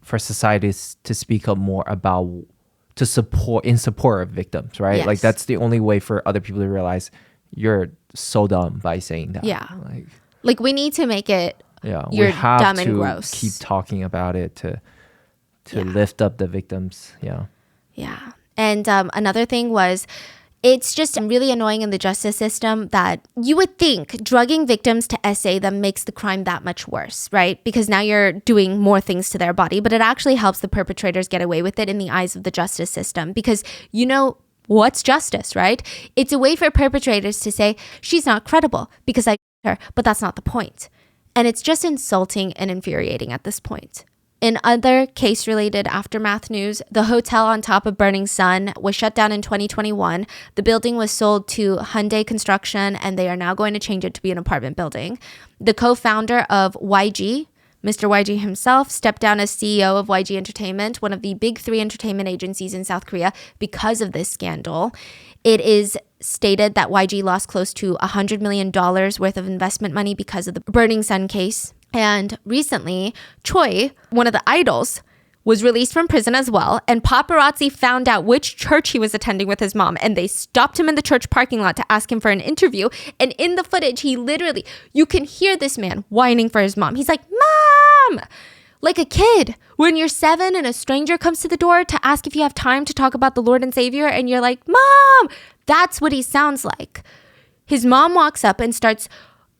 for societies to speak up more about, in support of victims, right? Yes. Like that's the only way for other people to realize you're so dumb by saying that. Yeah. Like we need to make it, we you're have dumb to and gross. keep talking about it to lift up the victims. Yeah. And another thing was, it's just really annoying in the justice system that you would think drugging victims to SA them makes the crime that much worse, right? Because now you're doing more things to their body, but it actually helps the perpetrators get away with it in the eyes of the justice system because you know what's justice, right? It's a way for perpetrators to say, she's not credible because I her, but that's not the point. And it's just insulting and infuriating at this point. In other case-related aftermath news, the hotel on top of Burning Sun was shut down in 2021. The building was sold to Hyundai Construction, and they are now going to change it to be an apartment building. The co-founder of YG, Mr. YG himself, stepped down as CEO of YG Entertainment, one of the big 3 entertainment agencies in South Korea, because of this scandal. It is stated that YG lost close to $100 million worth of investment money because of the Burning Sun case. And recently, Choi, one of the idols, was released from prison as well, and paparazzi found out which church he was attending with his mom, and they stopped him in the church parking lot to ask him for an interview. And in the footage, he literally, you can hear this man whining for his mom. He's like, Mom! Like a kid. When you're 7 and a stranger comes to the door to ask if you have time to talk about the Lord and Savior, and you're like, Mom! That's what he sounds like. His mom walks up and starts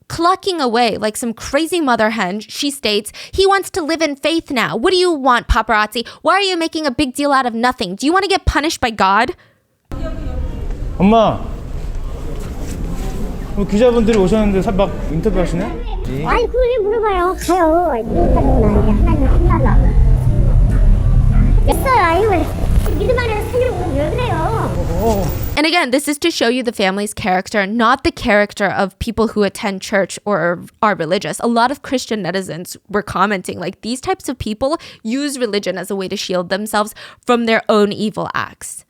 clucking away like some crazy mother hen. She states, he wants to live in faith now. What do you want, paparazzi? Why are you making a big deal out of nothing? Do you want to get punished by God? 엄마, 기자분들이 오셨는데 막 인터뷰 하시네? 아니 그걸 왜 물어봐요? 가요. 인터뷰는 하나는 끝나나. 됐어요. 아이고 믿음만 해서 살려고 왜 그래요? And again, this is to show you the family's character, not the character of people who attend church or are religious. A lot of Christian netizens were commenting, like, these types of people use religion as a way to shield themselves from their own evil acts.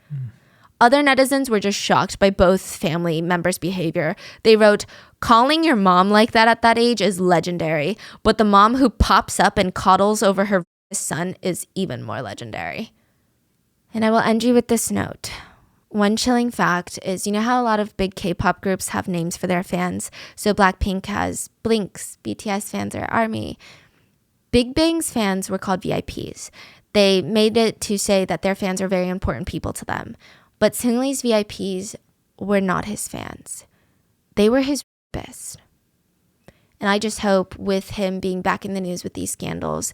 Other netizens were just shocked by both family members' behavior. They wrote, calling your mom like that at that age is legendary, but the mom who pops up and coddles over her son is even more legendary. And I will end you with this note. One chilling fact is, you know how a lot of big K-pop groups have names for their fans? So Blackpink has Blinks, BTS fans are ARMY. Big Bang's fans were called VIPs. They made it to say that their fans are very important people to them. But Seungri's VIPs were not his fans. They were his rapists. And I just hope with him being back in the news with these scandals,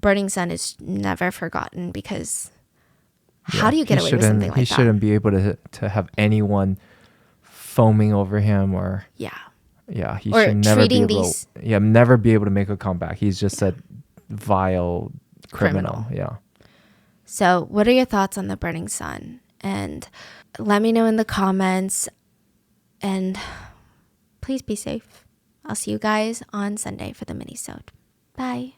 Burning Sun is never forgotten, because how do you get away with something like that? He shouldn't be able to have anyone foaming over him or... Yeah. Yeah, he or should never be able never be able to make a comeback. He's just a vile criminal. Yeah. So what are your thoughts on the Burning Sun? And let me know in the comments. And please be safe. I'll see you guys on Sunday for the mini-sode. Bye.